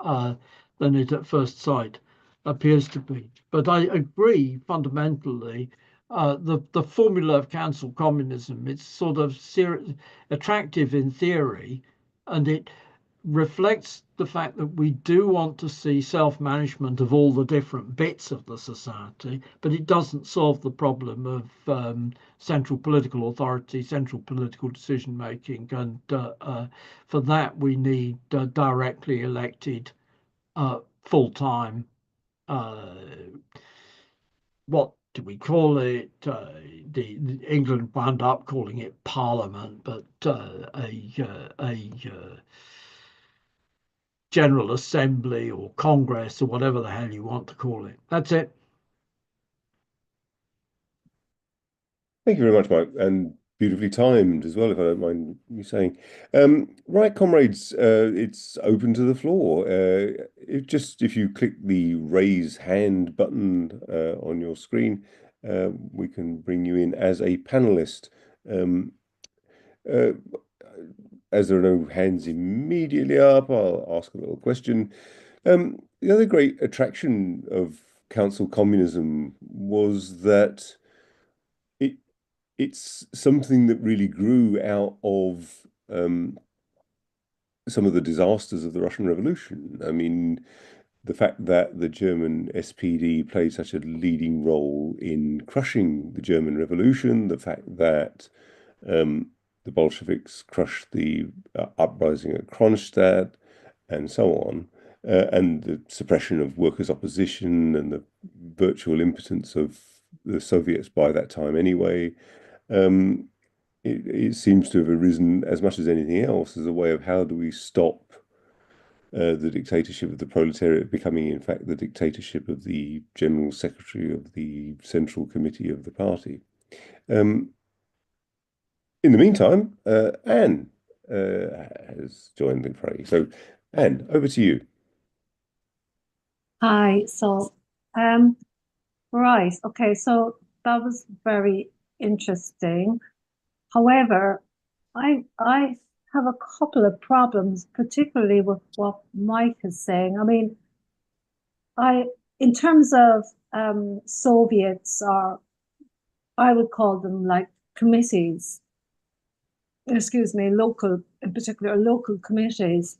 than it at first sight appears to be. But I agree fundamentally. The formula of council communism, it's sort of attractive in theory, and it reflects the fact that we do want to see self-management of all the different bits of the society, but it doesn't solve the problem of central political authority, central political decision making, and for that we need directly elected full-time what do we call it? The England wound up calling it Parliament, but a General Assembly or Congress or whatever the hell you want to call it. That's it. Thank you very much, Mike, and beautifully timed as well, if I don't mind you saying. Right, comrades, it's open to the floor. If you click the raise hand button on your screen, we can bring you in as a panelist. As there are no hands immediately up, I'll ask a little question. The other great attraction of council communism was that it's something that really grew out of some of the disasters of the Russian Revolution. I mean, the fact that the German SPD played such a leading role in crushing the German Revolution, the fact that the Bolsheviks crushed the uprising at Kronstadt, and so on, and the suppression of workers' opposition and the virtual impotence of the Soviets by that time anyway. It seems to have arisen as much as anything else as a way of how do we stop the dictatorship of the proletariat becoming, in fact, the dictatorship of the General Secretary of the Central Committee of the party. In the meantime, Anne has joined the fray. So, Anne, over to you. Hi. So, right. Okay. So that was very interesting. However, I have a couple of problems, particularly with what Mike is saying. I mean, in terms of Soviets, or I would call them like committees, excuse me, local, in particular, local committees,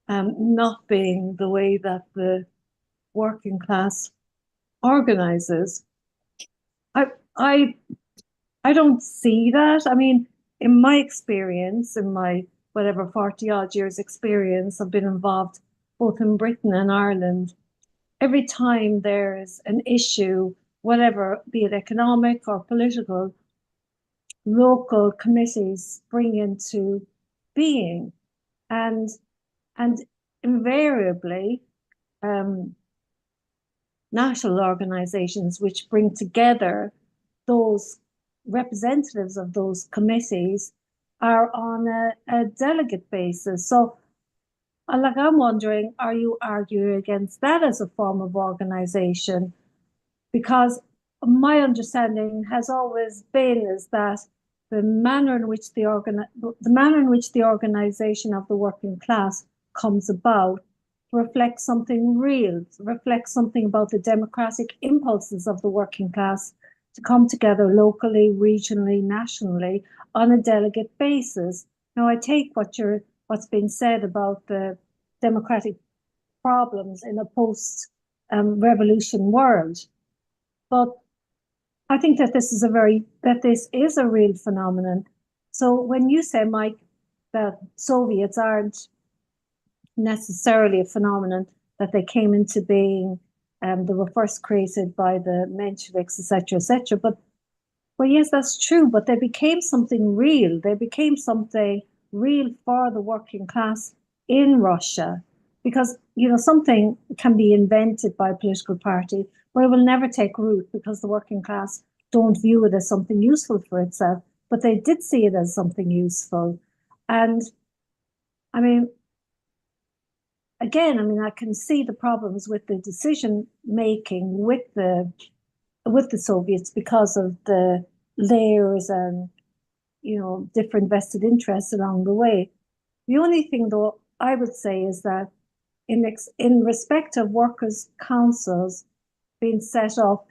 not being the way that the working class organizes. I don't see that. I mean, in my experience, in my whatever 40 odd years experience, I've been involved both in Britain and Ireland. Every time there's an issue, whatever, be it economic or political, local committees spring into being, and invariably national organizations which bring together those representatives of those committees are on a delegate basis. So like, I'm wondering, are you arguing against that as a form of organization? Because my understanding has always been is that the manner in which the organization of the working class comes about reflects something real, reflects something about the democratic impulses of the working class to come together locally, regionally, nationally on a delegate basis. Now, I take what's been said about the democratic problems in a post-revolution world, but I think that this is a real phenomenon. So when you say, Mike, that Soviets aren't necessarily a phenomenon, that they came into being, they were first created by the Mensheviks, etc., but well, yes, that's true, but they became something real. They became something real for the working class in Russia, because something can be invented by a political party, but it will never take root because the working class don't view it as something useful for itself. But they did see it as something useful, and I mean, again, I can see the problems with the decision making with the Soviets because of the layers and different vested interests along the way. The only thing, though, I would say is that in respect of workers' councils being set up,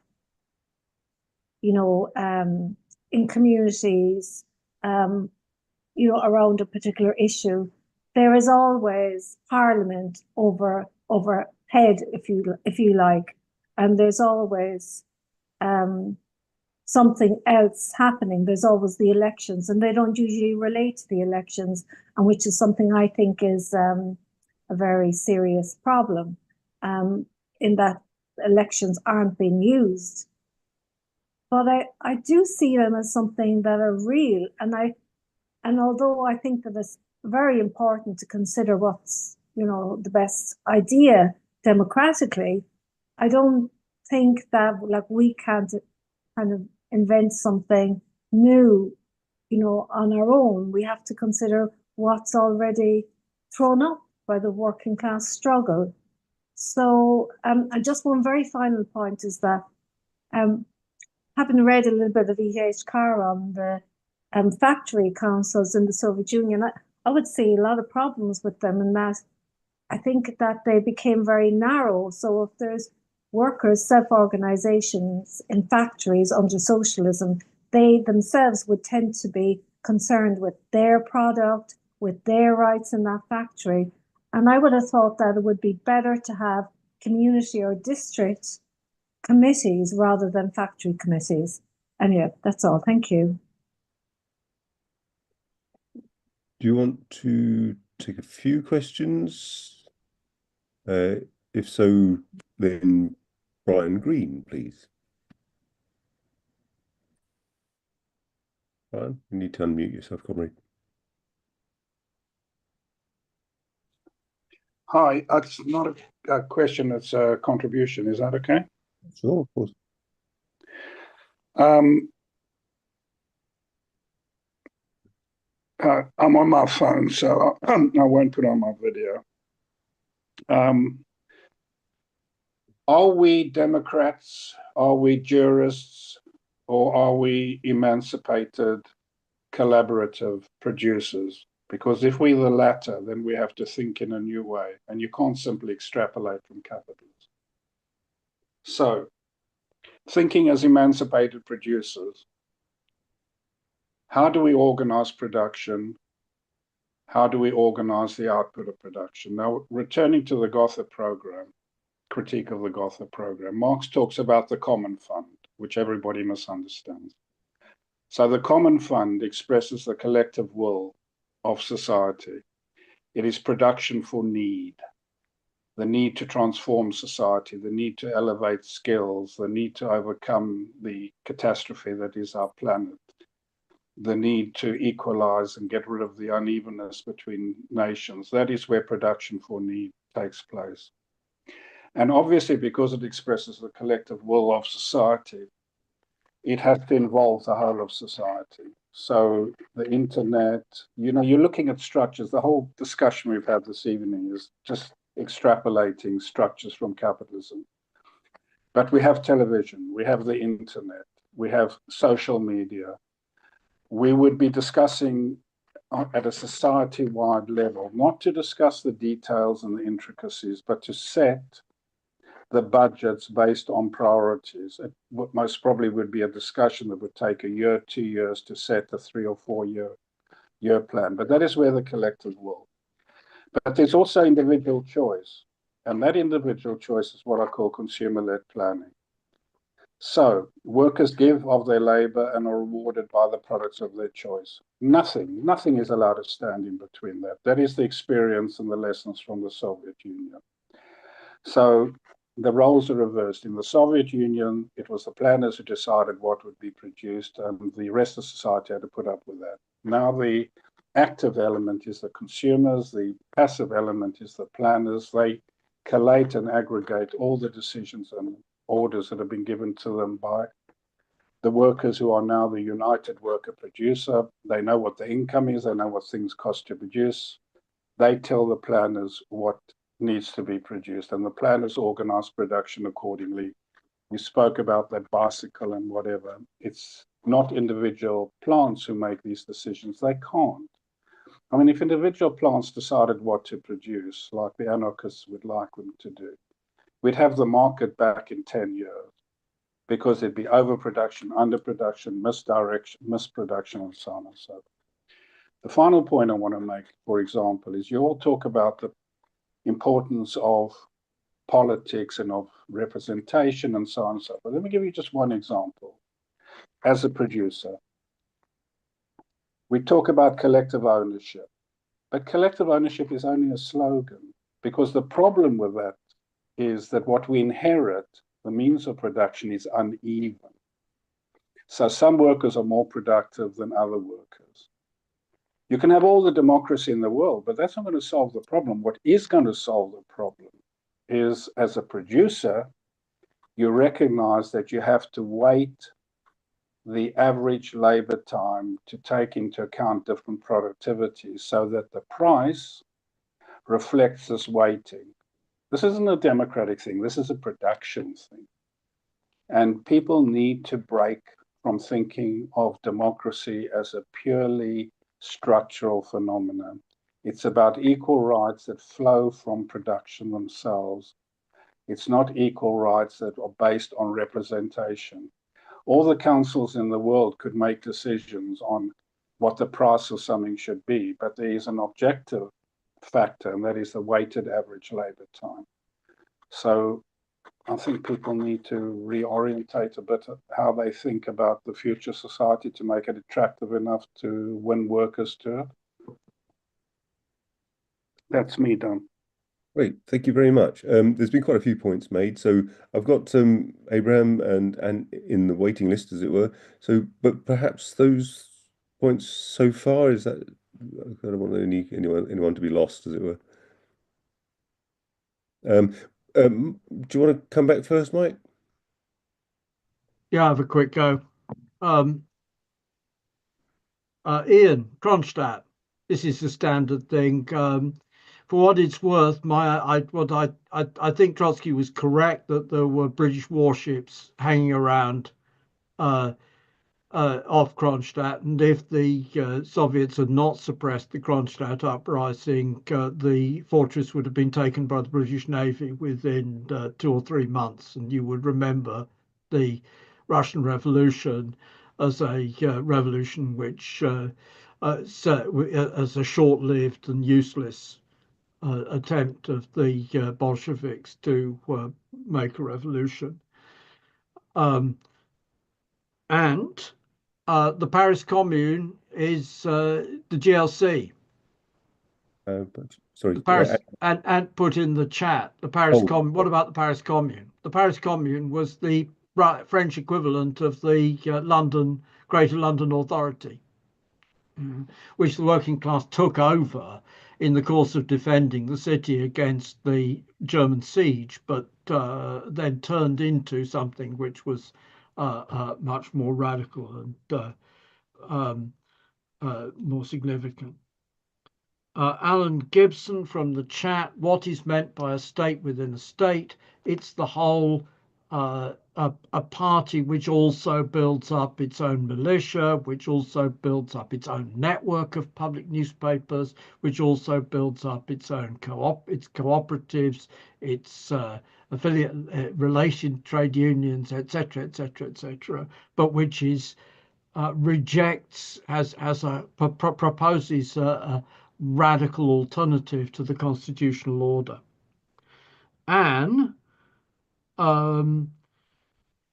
in communities, around a particular issue, there is always Parliament overhead, if you like, and there's always something else happening. There's always the elections, and they don't usually relate to the elections, and which is something I think is a very serious problem, in that elections aren't being used. But I do see them as something that are real, and although I think that it's very important to consider what's the best idea democratically, I don't think that we can't kind of invent something new, on our own. We have to consider what's already thrown up by the working class struggle. So, and just one very final point is that, having read a little bit of E.H. Carr on the factory councils in the Soviet Union, I would see a lot of problems with them, in that I think that they became very narrow. So if there's workers' self-organizations in factories under socialism, they themselves would tend to be concerned with their product, with their rights in that factory. And I would have thought that it would be better to have community or district committees rather than factory committees. Anyway, that's all. Thank you. Do you want to take a few questions? If so, then Brian Green, please. Brian, you need to unmute yourself, comrade. Hi, it's not a question, it's a contribution. Is that okay? Sure, of course. I'm on my phone, so I won't put on my video. Are we Democrats? Are we jurists? Or are we emancipated, collaborative producers? Because if we're the latter, then we have to think in a new way, and you can't simply extrapolate from capitalism. So, thinking as emancipated producers, how do we organize production? How do we organize the output of production? Now, returning to the Gotha program, critique of the Gotha program, Marx talks about the common fund, which everybody misunderstands. So the common fund expresses the collective will of society. It is production for need, the need to transform society, the need to elevate skills, the need to overcome the catastrophe that is our planet, the need to equalize and get rid of the unevenness between nations. That is where production for need takes place. And obviously, because it expresses the collective will of society, it has to involve the whole of society. So the internet, you're looking at structures. The whole discussion we've had this evening is just extrapolating structures from capitalism. But we have television, we have the internet, we have social media. We would be discussing at a society-wide level, not to discuss the details and the intricacies, but to set the budgets based on priorities. It most probably would be a discussion that would take a year, 2 years to set a 3 or 4 year plan. But that is where the collective will. But there's also individual choice. And that individual choice is what I call consumer-led planning. So workers give of their labor and are rewarded by the products of their choice. Nothing is allowed to stand in between that. That is the experience and the lessons from the Soviet Union. So the roles are reversed. In the Soviet Union, it was the planners who decided what would be produced, and the rest of society had to put up with that. Now the active element is the consumers, the passive element is the planners. They collate and aggregate all the decisions and orders that have been given to them by the workers who are now the united worker producer. They know what the income is, they know what things cost to produce. They tell the planners what needs to be produced, and the planners organize production accordingly. We spoke about that bicycle and whatever. It's not individual plants who make these decisions. They can't. I mean, if individual plants decided what to produce, like the anarchists would like them to do, we'd have the market back in 10 years because it'd be overproduction, underproduction, misdirection, misproduction, and so on and so forth. The final point I want to make, for example, is you all talk about the importance of politics and of representation and so on and so forth. Let me give you just one example. As a producer, we talk about collective ownership, but collective ownership is only a slogan, because the problem with that is that what we inherit, the means of production, is uneven. So some workers are more productive than other workers. You can have all the democracy in the world, but that's not going to solve the problem. What is going to solve the problem is, as a producer, you recognize that you have to weight the average labor time to take into account different productivities so that the price reflects this weighting. This isn't a democratic thing. This is a production thing. And people need to break from thinking of democracy as a purely structural phenomenon. It's about equal rights that flow from production themselves. It's not equal rights that are based on representation. All the councils in the world could make decisions on what the price of something should be, but there is an objective factor, and that is the weighted average labor time. So I think people need to reorientate a bit how they think about the future society to make it attractive enough to win workers to it. That's me done. Great, thank you very much. There's been quite a few points made, so I've got Abraham and in the waiting list, as it were. So, but perhaps those points so far, is that I don't want anyone to be lost, as it were. Do you want to come back first, Mike? Yeah, I have a quick go. Ian Kronstadt, this is the standard thing. For what it's worth, I think Trotsky was correct that there were British warships hanging around of Kronstadt, and if the Soviets had not suppressed the Kronstadt uprising, the fortress would have been taken by the British Navy within 2 or 3 months. And you would remember the Russian Revolution as a revolution which, as a short-lived and useless attempt of the Bolsheviks to make a revolution. And the Paris Commune is the GLC. Sorry. The Paris, and put in the chat the Paris Commune. What about the Paris Commune? The Paris Commune was the French equivalent of the Greater London Authority, which the working class took over in the course of defending the city against the German siege, but then turned into something which was much more radical and more significant. Alan Gibson from the chat, what is meant by a state within a state? It's the whole, a party which also builds up its own militia, which also builds up its own network of public newspapers, which also builds up its own its cooperatives, its affiliate related trade unions, etc., etc., etc., but which is rejects proposes a radical alternative to the constitutional order. And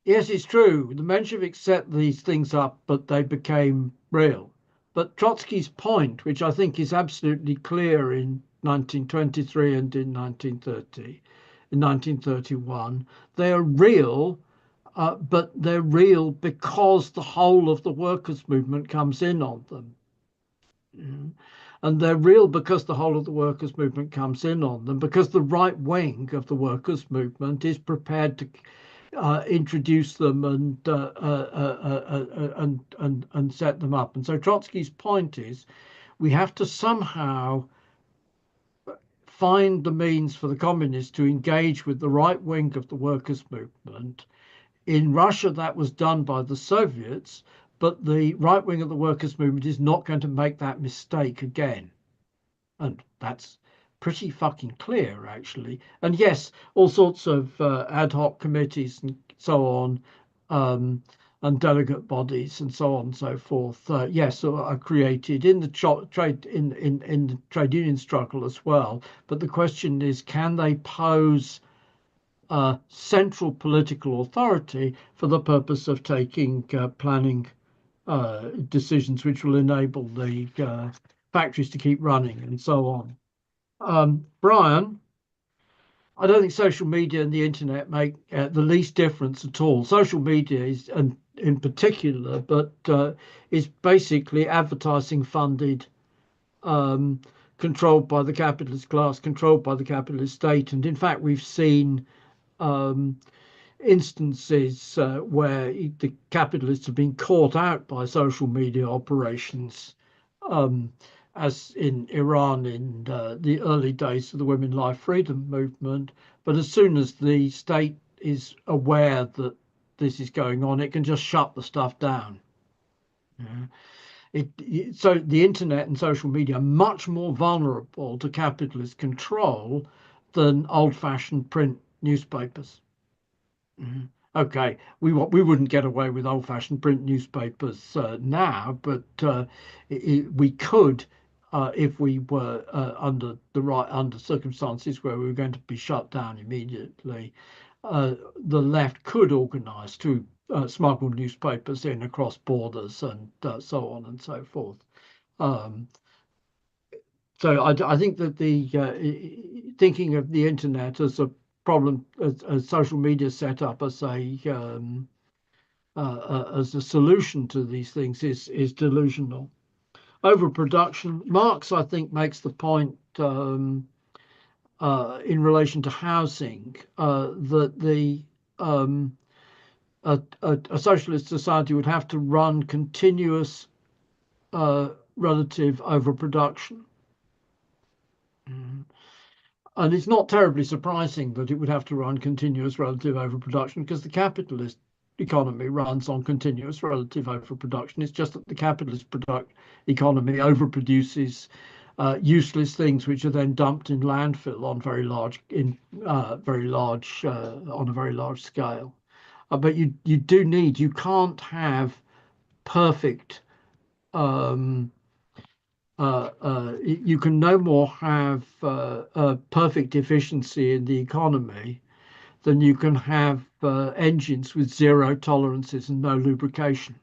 yes, it's true, the Mensheviks set these things up, but they became real. But Trotsky's point, which I think is absolutely clear in 1923 and in 1931, they are real, but they're real because the whole of the workers' movement comes in on them. And they're real because the whole of the workers' movement comes in on them, because the right wing of the workers' movement is prepared to introduce them and set them up. And so Trotsky's point is, we have to somehow find the means for the communists to engage with the right wing of the workers' movement. In Russia, that was done by the Soviets, but the right wing of the workers' movement is not going to make that mistake again. And that's pretty fucking clear, actually. And yes, all sorts of ad hoc committees and so on, and delegate bodies and so on and so forth, yes, are created in the trade in the trade union struggle as well. But the question is, can they pose central political authority for the purpose of taking planning decisions which will enable the factories to keep running and so on. Brian, I don't think social media and the internet make the least difference at all. Social media is, and in particular, but is basically advertising funded, controlled by the capitalist class, controlled by the capitalist state. And in fact, we've seen instances where the capitalists have been caught out by social media operations, as in Iran in the early days of the Women Life Freedom movement. But as soon as the state is aware that this is going on, it can just shut the stuff down. So the internet and social media are much more vulnerable to capitalist control than old-fashioned print newspapers. Okay, we wouldn't get away with old-fashioned print newspapers now, but we could if we were under circumstances where we were going to be shut down immediately. The left could organise to smuggle newspapers in across borders and so on and so forth. So I think that the thinking of the internet as a problem, as social media set up as a solution to these things is delusional. Overproduction. Marx, I think, makes the point in relation to housing that a socialist society would have to run continuous relative overproduction. And it's not terribly surprising that it would have to run continuous relative overproduction, because the capitalist economy runs on continuous relative overproduction. It's just that the capitalist economy overproduces useless things, which are then dumped in landfill on on a very large scale. But you can't have perfect. You can no more have perfect efficiency in the economy than you can have engines with zero tolerances and no lubrication.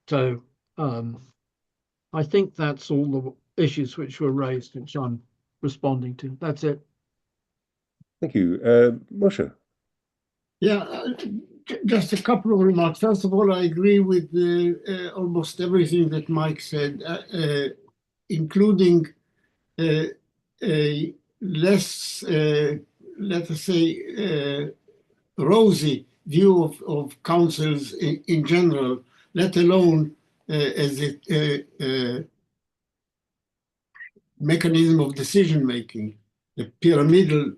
So I think that's all the issues which were raised, which I'm responding to. That's it. Thank you. Moshe. Yeah, just a couple of remarks. First of all, I agree with almost everything that Mike said, including a less, let us say, rosy view of councils in general, let alone as a mechanism of decision making, the pyramidal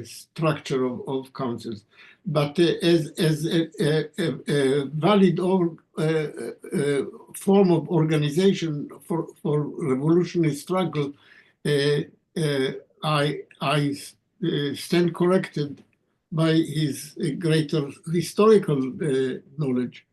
structure of councils, but as a valid form of organization for revolutionary struggle, I stand corrected by his greater historical knowledge.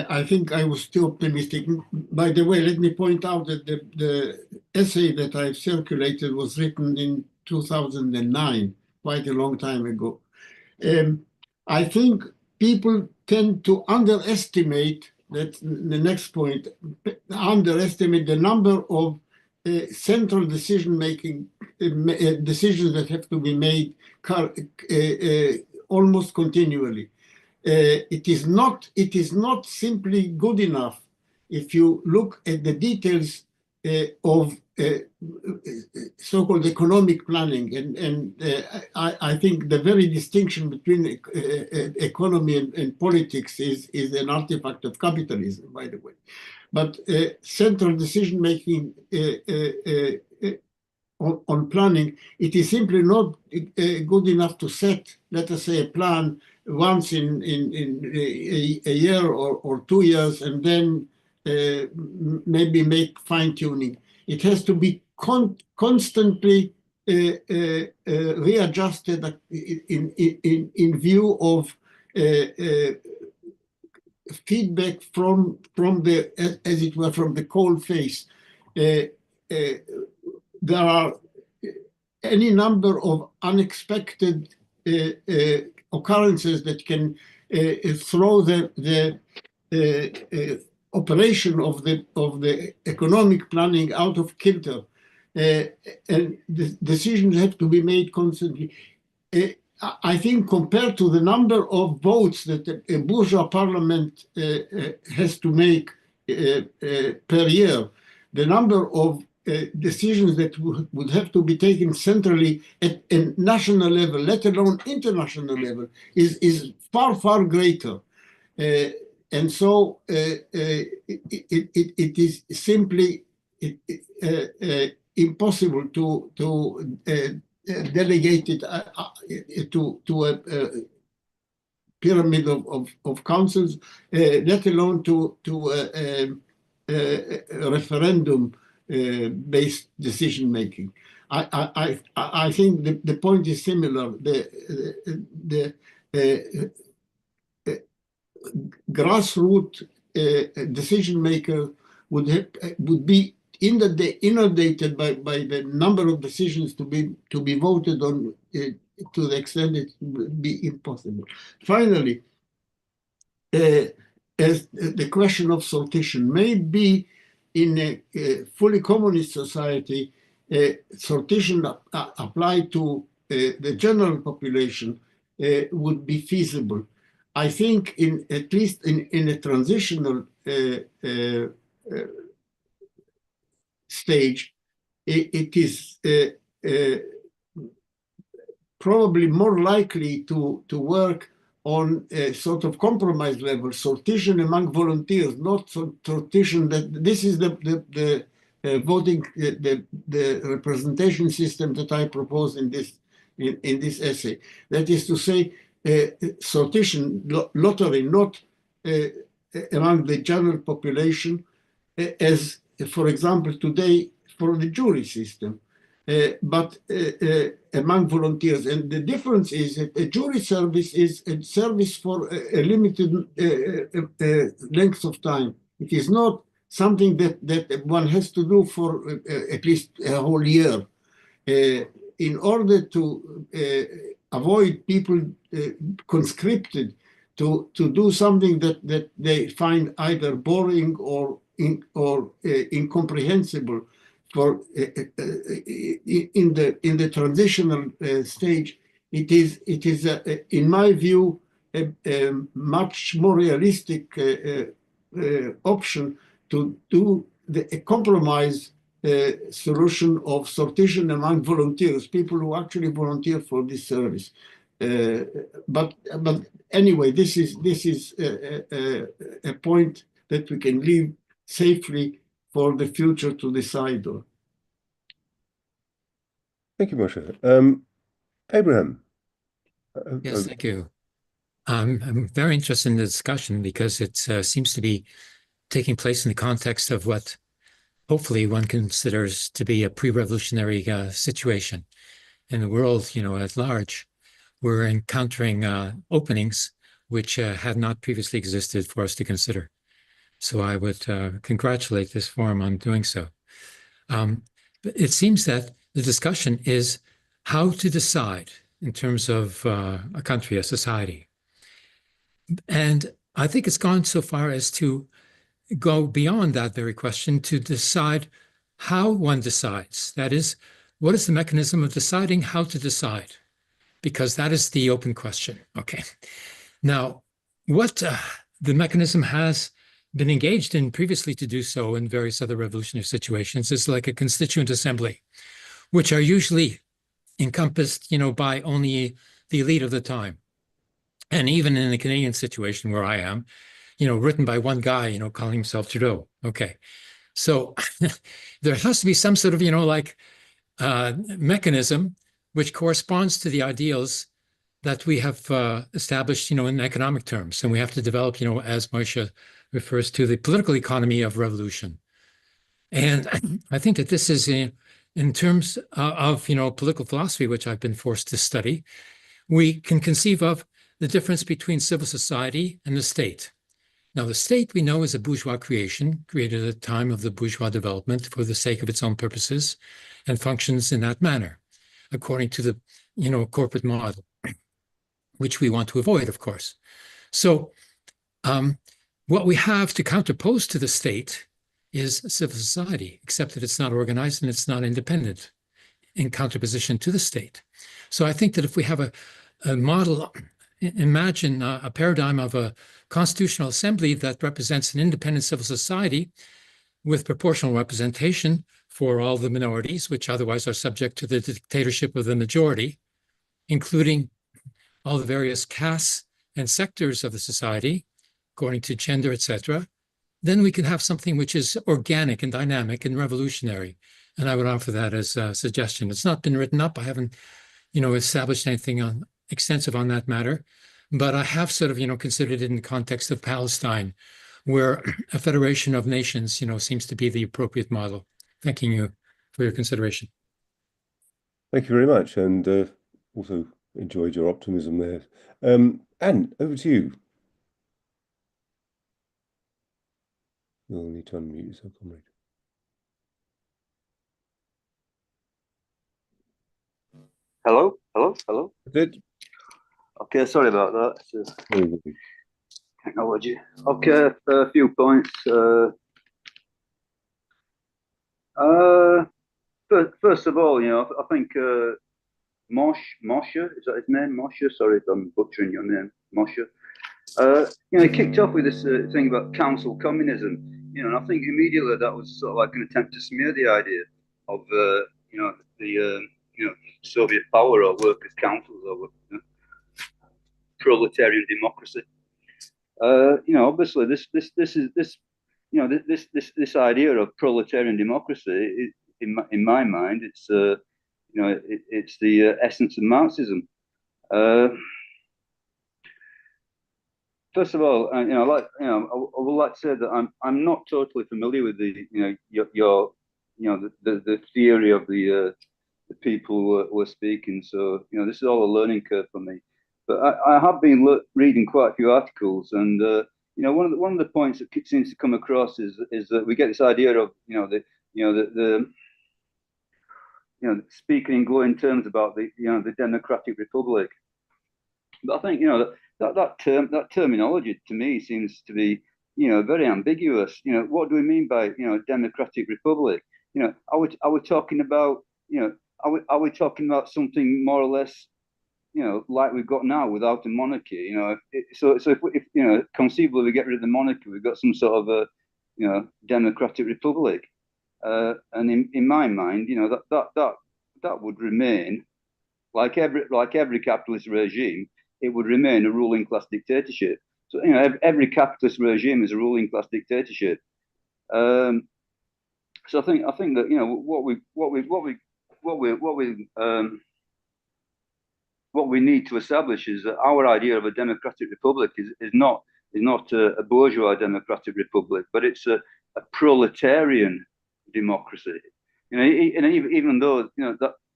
I think I was too optimistic. By the way, let me point out that the essay that I've circulated was written in 2009, quite a long time ago. I think people tend to underestimate, that's the next point, underestimate the number of central decision-making decisions that have to be made almost continually. It is not simply good enough if you look at the details of so-called economic planning, and I think the very distinction between economy and politics is an artifact of capitalism, by the way. But central decision making on planning, it is simply not good enough to set, let us say, a plan once in a year or 2 years, and then maybe make fine-tuning. It has to be constantly readjusted in view of feedback from the, as it were, from the cold face. There are any number of unexpected occurrences that can throw the operation of the economic planning out of kilter, and the decisions have to be made constantly. I think compared to the number of votes that a bourgeois parliament has to make per year, the number of decisions that would have to be taken centrally at a national level, let alone international level, is far, far greater. And so it is simply impossible to delegate it to a pyramid of councils, let alone to a referendum based decision making. I think the point is similar. The grassroots decision maker would be inundated by the number of decisions to be voted on, to the extent it would be impossible. Finally, as the question of sortition may be in a fully communist society, sortition applied to the general population would be feasible. I think at least in a transitional stage, it is probably more likely to work on a sort of compromise level, sortition among volunteers, not sortition that this is the voting, the representation system that I propose in this in this essay. That is to say, sortition, lottery, not among the general population, as, for example, today for the jury system, but among volunteers. And the difference is that a jury service is a service for a limited length of time. It is not something that one has to do for at least a whole year. In order to avoid people conscripted to do something that they find either boring or incomprehensible for in the transitional stage, it is in my view a much more realistic option to do a compromise solution of sortition among volunteers, people who actually volunteer for this service. But anyway, this is a point that we can leave safely for the future to decide on. Thank you, Moshe. Abraham. Yes, thank you. I'm very interested in the discussion because it seems to be taking place in the context of what hopefully one considers to be a pre-revolutionary situation. In the world, at large, we're encountering openings which had not previously existed for us to consider. So I would congratulate this forum on doing so. It seems that the discussion is how to decide in terms of a country, a society. And I think it's gone so far as to go beyond that very question to decide how one decides. That is, what is the mechanism of deciding how to decide? Because that is the open question. Okay. Now, what the mechanism has been engaged in previously to do so in various other revolutionary situations is like a constituent assembly, which are usually encompassed, by only the elite of the time. And even in the Canadian situation where I am, written by one guy, calling himself Trudeau. Okay. So there has to be some sort of, mechanism which corresponds to the ideals that we have established, in economic terms. And we have to develop, as Moshe refers to, the political economy of revolution. And I think that this is in terms of, political philosophy, which I've been forced to study, we can conceive of the difference between civil society and the state. Now, the state we know is a bourgeois creation, created at the time of the bourgeois development for the sake of its own purposes, and functions in that manner, according to the, corporate model, which we want to avoid, of course. So what we have to counterpose to the state is civil society, except that it's not organized and it's not independent in counterposition to the state. So I think that if we have a model, imagine a paradigm of a constitutional assembly that represents an independent civil society with proportional representation for all the minorities, which otherwise are subject to the dictatorship of the majority, including all the various castes and sectors of the society, according to gender, etc., then we can have something which is organic and dynamic and revolutionary. And I would offer that as a suggestion. It's not been written up. I haven't, established anything extensive on that matter, but I have sort of, considered it in the context of Palestine, where a federation of nations, seems to be the appropriate model. Thanking you for your consideration. Thank you very much, and also enjoyed your optimism there. Anne, over to you. You'll need to unmute yourself, comrade. Hello, hello, hello. Good. Okay, sorry about that. Very good. Technology. Okay, a few points. First of all, I think Moshe, is that his name? Moshe? Sorry if I'm butchering your name, Moshe. He kicked off with this thing about council communism, and I think immediately that was sort of like an attempt to smear the idea of, the Soviet power or workers' councils or proletarian democracy. Obviously this idea of proletarian democracy, in my mind, it's You know, it's the essence of Marxism. First of all, I would like to say that I'm not totally familiar with the the theory of the people who are speaking. So this is all a learning curve for me. But I have been reading quite a few articles, and one of the points that seems to come across is that we get this idea of speaking in glowing terms about the democratic republic. But I think that terminology to me seems to be very ambiguous. What do we mean by democratic republic? Are we talking about are we talking about something more or less like we've got now without a monarchy? So if conceivably we get rid of the monarchy, we've got some sort of a democratic republic. And in my mind, that would remain like every capitalist regime. It would remain a ruling class dictatorship. So every capitalist regime is a ruling class dictatorship. So I think that what we need to establish is that our idea of a democratic republic is not a bourgeois democratic republic, but it's a proletarian democracy. Even though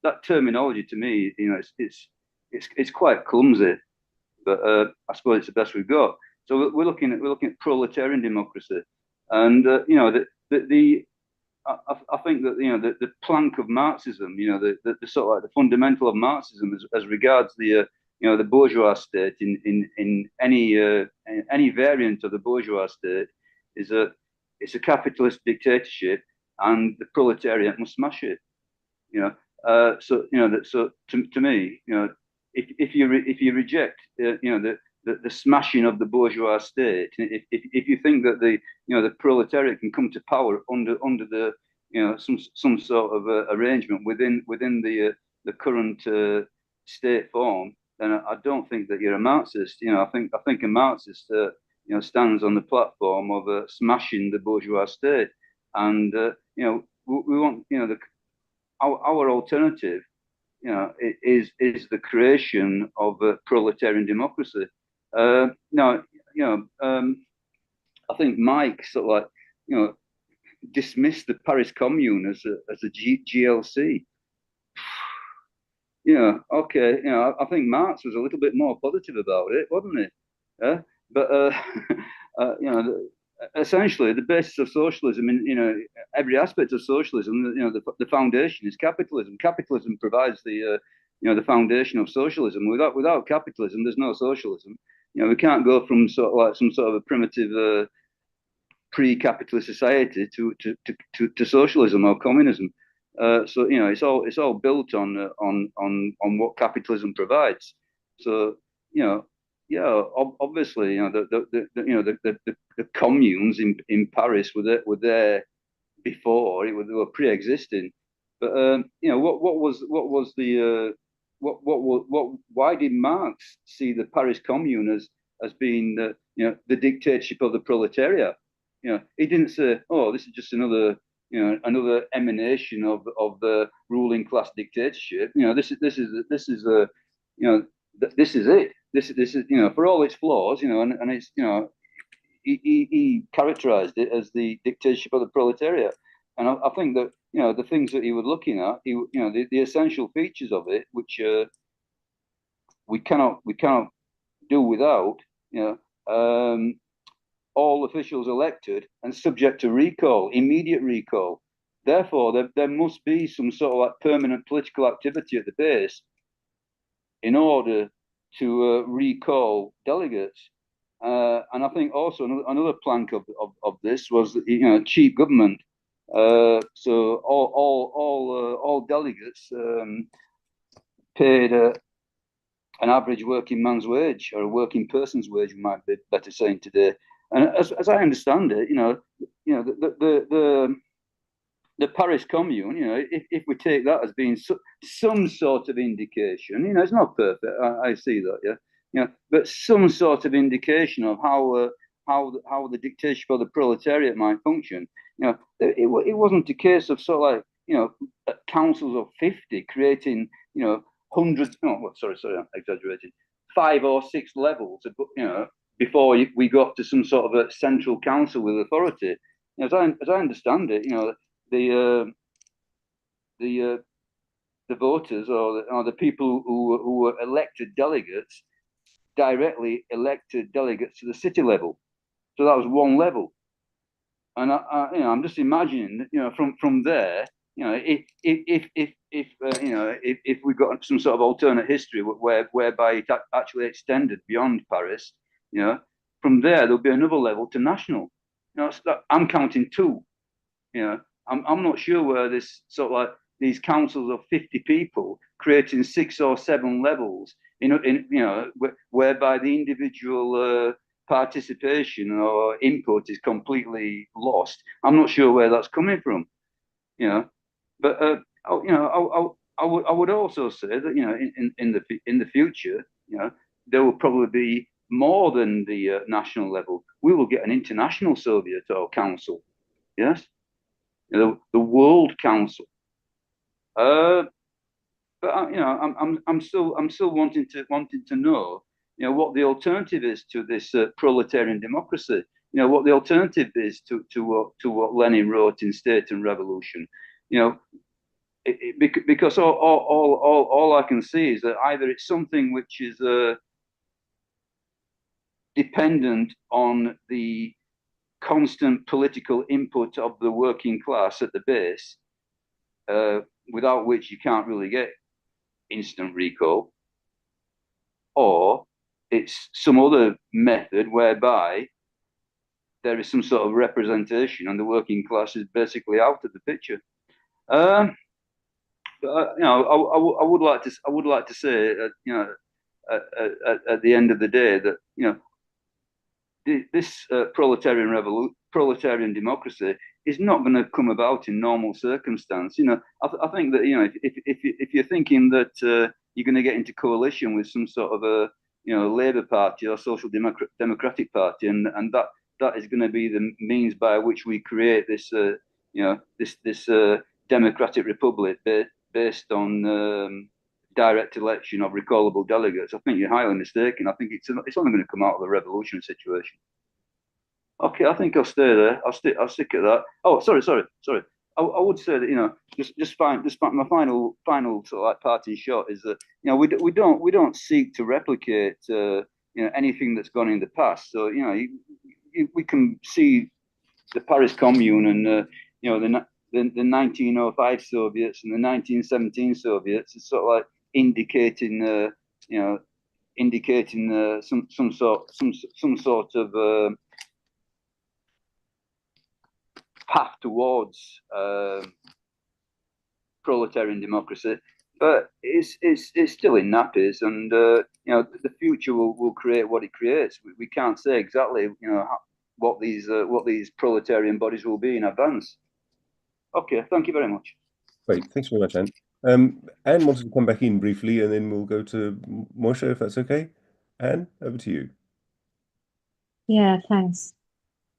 that terminology to me, it's quite clumsy, but I suppose it's the best we've got. So we're looking at proletarian democracy, and I think that the plank of Marxism, the sort of like the fundamental of Marxism as regards the bourgeois state in any variant of the bourgeois state is it's a capitalist dictatorship, and the proletariat must smash it. So to me, if you reject the smashing of the bourgeois state, if you think that the proletariat can come to power under the some sort of arrangement within the current state form, then I don't think that you're a Marxist. I think a Marxist stands on the platform of smashing the bourgeois state, and we want our alternative is the creation of a proletarian democracy. Now, I think Mike sort of like dismissed the Paris Commune as a GLC. Okay, I think Marx was a little bit more positive about it, wasn't it? But essentially, the basis of socialism in every aspect of socialism, the foundation is capitalism. Capitalism provides the foundation of socialism. Without capitalism, there's no socialism. We can't go from sort of like some sort of a primitive pre-capitalist society to socialism or communism. So it's all built on what capitalism provides. So obviously the communes in Paris were there before. They were pre-existing. But why did Marx see the Paris Commune as being the dictatorship of the proletariat? He didn't say, oh, this is just another emanation of the ruling class dictatorship. This is it. This is for all its flaws, and it's he characterized it as the dictatorship of the proletariat. And I think that the things that he was looking at, the essential features of it, which we cannot do without, all officials elected and subject to recall, immediate recall. Therefore, there must be some sort of like permanent political activity at the base in order to recall delegates. And I think also another plank of this was cheap government. So all delegates paid an average working man's wage, or a working person's wage, we might be better saying today. And as I understand it, the Paris Commune, if we take that as being some sort of indication, it's not perfect. I see that, yeah, but some sort of indication of how the dictatorship of the proletariat might function. It wasn't a case of sort of like councils of 50 creating, hundreds, sorry, I'm exaggerating, 5 or 6 levels, before we got to some sort of a central council with authority. As I understand it, the voters or the people who were elected delegates directly elected delegates to the city level. So that was one level. And I'm just imagining, from there, if we got some sort of alternate history whereby it actually extended beyond Paris, from there there'll be another level to national. I'm counting 2. I'm not sure where this sort of like these councils of 50 people creating 6 or 7 levels, whereby the individual participation or input is completely lost. I'm not sure where that's coming from, But I would also say that in the future, there will probably be more than the national level. We will get an international Soviet or council, yes, the World Council. But I'm still wanting to know, what the alternative is to this proletarian democracy. What the alternative is to what Lenin wrote in State and Revolution. Because all I can see is that either it's something which is dependent on the constant political input of the working class at the base, without which you can't really get instant recall, or it's some other method whereby there is some sort of representation and the working class is basically out of the picture. I would like to say, at the end of the day, that this proletarian democracy is not going to come about in normal circumstance. I think that if you're thinking that you're going to get into coalition with some sort of a Labour Party or Social Democratic Party, and that is going to be the means by which we create this this democratic republic based on direct election of recallable delegates, I think you're highly mistaken. I think it's only going to come out of a revolutionary situation. Okay, I think I'll stay there. I'll stick at that. Oh, sorry. I would say that just my final sort of like parting shot is that we don't seek to replicate anything that's gone in the past. So we can see the Paris Commune and the 1905 Soviets and the 1917 Soviets is sort of like indicating some sort of path towards proletarian democracy, but it's still in nappies, and the future will create what it creates. We can't say exactly what these proletarian bodies will be in advance. Okay, thank you very much. Great, thanks very much, Anne. Anne wanted to come back in briefly, and then we'll go to Moshe, if that's okay. Anne, over to you. Yeah, thanks.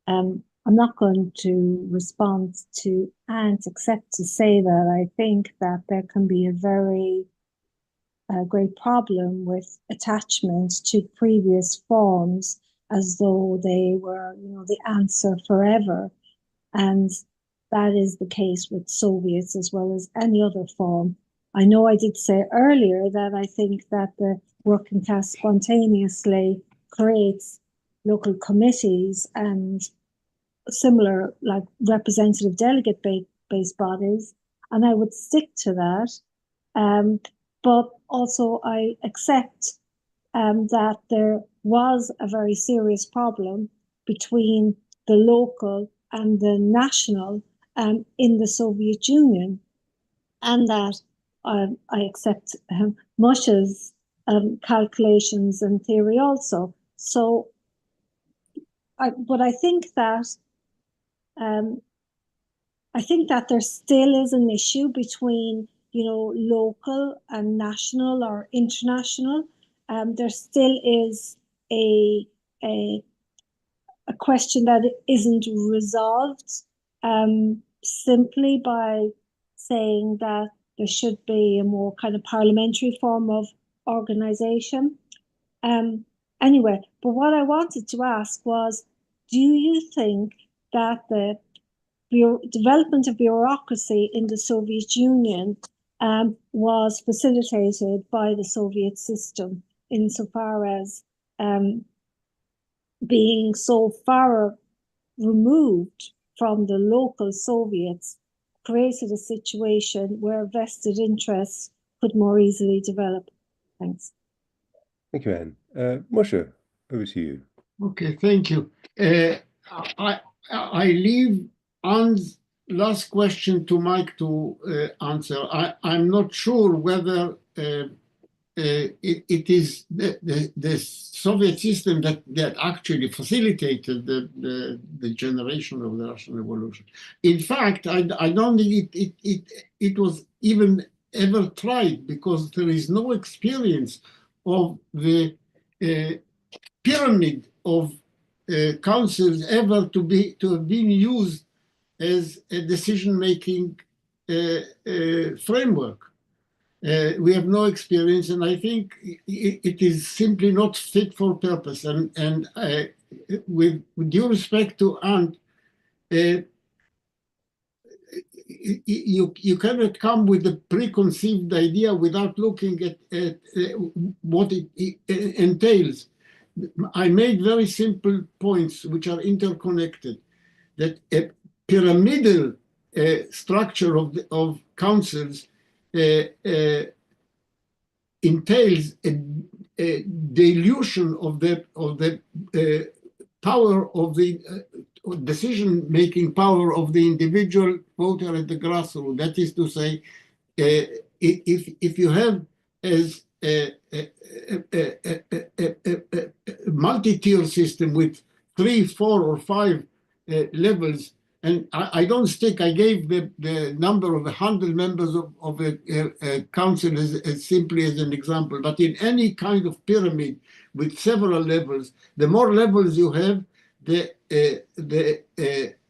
I'm not going to respond to Anne's except to say that I think that there can be a very great problem with attachment to previous forms as though they were, the answer forever. And that is the case with Soviets as well as any other form. I know I did say earlier that I think that the working class spontaneously creates local committees and similar like representative delegate-based bodies, and I would stick to that. But also I accept that there was a very serious problem between the local and the national in the Soviet Union, and that I accept Moshe's calculations and theory also. So, but I think that there still is an issue between local and national or international. There still is a question that isn't resolved simply by saying that there should be a more kind of parliamentary form of organization. Anyway, but what I wanted to ask was, do you think that the development of bureaucracy in the Soviet Union was facilitated by the Soviet system, insofar as being so far removed from the local Soviets created a situation where vested interests could more easily develop? Thanks. Thank you, Anne. Moshe, over to you. Okay, thank you. I leave Anne's last question to Mike to answer. I'm not sure whether it is the Soviet system that actually facilitated the generation of the Russian Revolution. In fact, I don't think it was even ever tried, because there is no experience of the pyramid of councils ever to have been used as a decision-making framework. We have no experience, and I think it is simply not fit for purpose. And with due respect to Anne, you cannot come with a preconceived idea without looking at what it entails. I made very simple points which are interconnected, that a pyramidal structure of councils entails a dilution of the power of the decision-making power of the individual voter at the grassroots. That is to say, if you have as a multi-tier system with 3, 4, or 5 levels, and I don't stick, I gave the number of 100 members of a council as simply as an example, but in any kind of pyramid with several levels, the more levels you have, the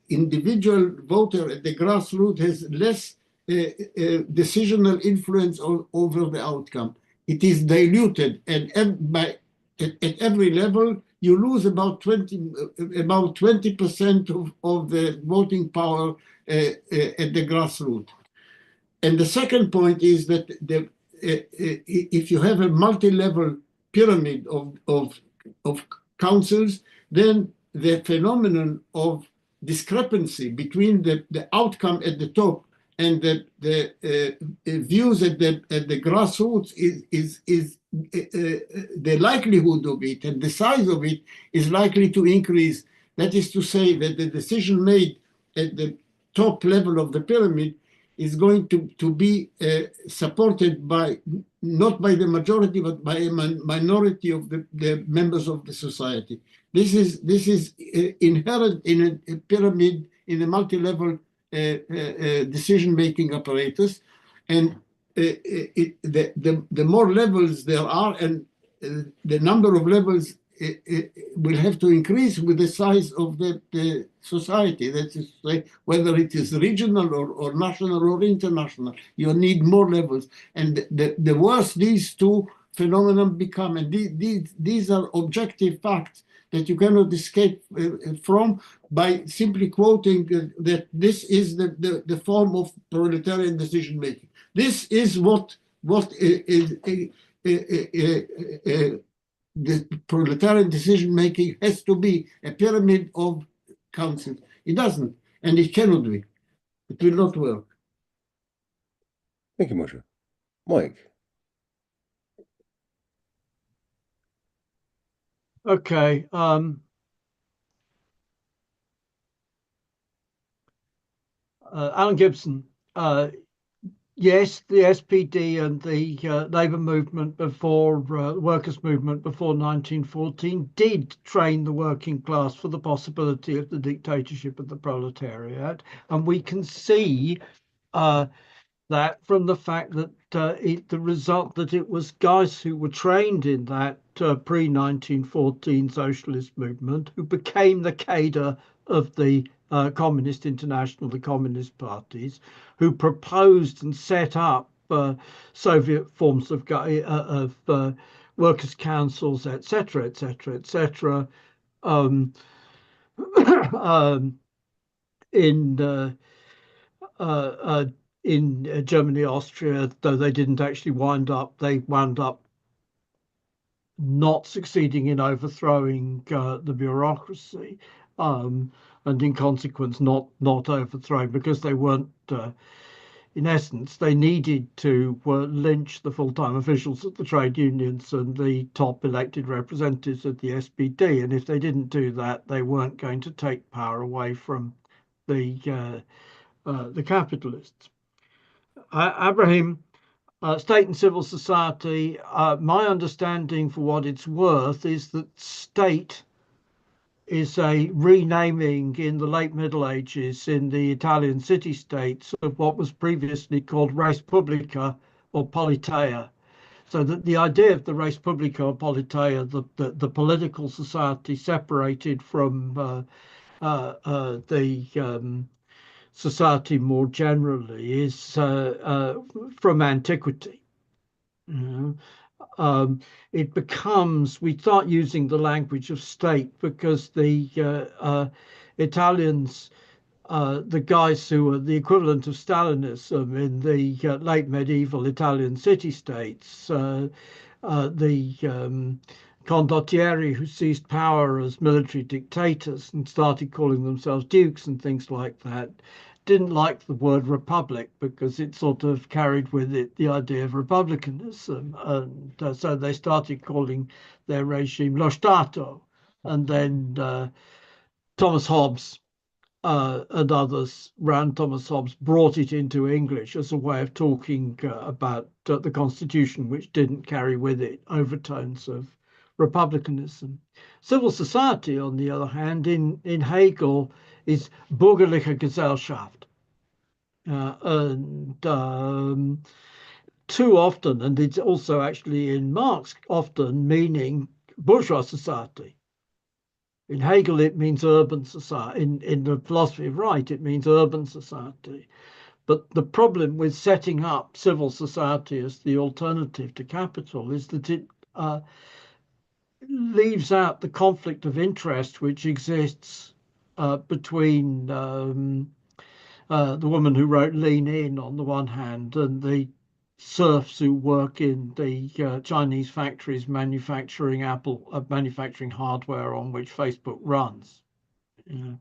individual voter at the grassroots has less decisional influence over the outcome. It is diluted, and at every level, you lose about 20% of the voting power at the grassroots. And the second point is that if you have a multi-level pyramid of councils, then the phenomenon of discrepancy between the outcome at the top and the views at the grassroots is the likelihood of it and the size of it is likely to increase. That is to say that the decision made at the top level of the pyramid is going to be supported by, not by the majority, but by a minority of the members of the society. This is inherent in a pyramid, in a multi-level decision-making apparatus, and the more levels there are, and the number of levels will have to increase with the size of the society. That is to say, whether it is regional or national or international, you need more levels. And the worse these two phenomena become, and these are objective facts that you cannot escape from by simply quoting that this is the form of proletarian decision making. This is what the proletarian decision making has to be, a pyramid of councils. It doesn't, and it cannot be. It will not work. Thank you, Moshe. Mike. Okay. Alan Gibson. Yes, the SPD and the labour movement before, workers' movement before 1914 did train the working class for the possibility of the dictatorship of the proletariat. And we can see that from the fact that the result that it was guys who were trained in that pre-1914 socialist movement who became the cadre of the Communist International, the communist parties, who proposed and set up Soviet forms of workers' councils, etc., etc., etc. In Germany, Austria, though they didn't actually they wound up not succeeding in overthrowing the bureaucracy, and in consequence not overthrowing, because they weren't. In essence, they needed to lynch the full-time officials of the trade unions and the top elected representatives of the SPD, and if they didn't do that, they weren't going to take power away from the capitalists. Abraham, state and civil society, my understanding, for what it's worth, is that state is a renaming in the late Middle Ages in the Italian city-states of what was previously called res publica or politea. So that the idea of the res publica or politea, the political society separated from the society more generally, is from antiquity. It becomes, we start using the language of state because the Italians, the guys who were the equivalent of Stalinism in the late medieval Italian city-states, the condottieri who seized power as military dictators and started calling themselves dukes and things like that, didn't like the word republic because it sort of carried with it the idea of republicanism. And so they started calling their regime lo Stato. And then Thomas Hobbes and others around Thomas Hobbes brought it into English as a way of talking about the Constitution, which didn't carry with it overtones of republicanism. Civil society, on the other hand, in Hegel, is bürgerliche Gesellschaft. And too often, and it's also actually in Marx often meaning bourgeois society. In Hegel, it means urban society. In the philosophy of right, it means urban society. But the problem with setting up civil society as the alternative to capital is that it leaves out the conflict of interest which exists between the woman who wrote Lean In on the one hand and the serfs who work in the Chinese factories manufacturing manufacturing hardware on which Facebook runs. And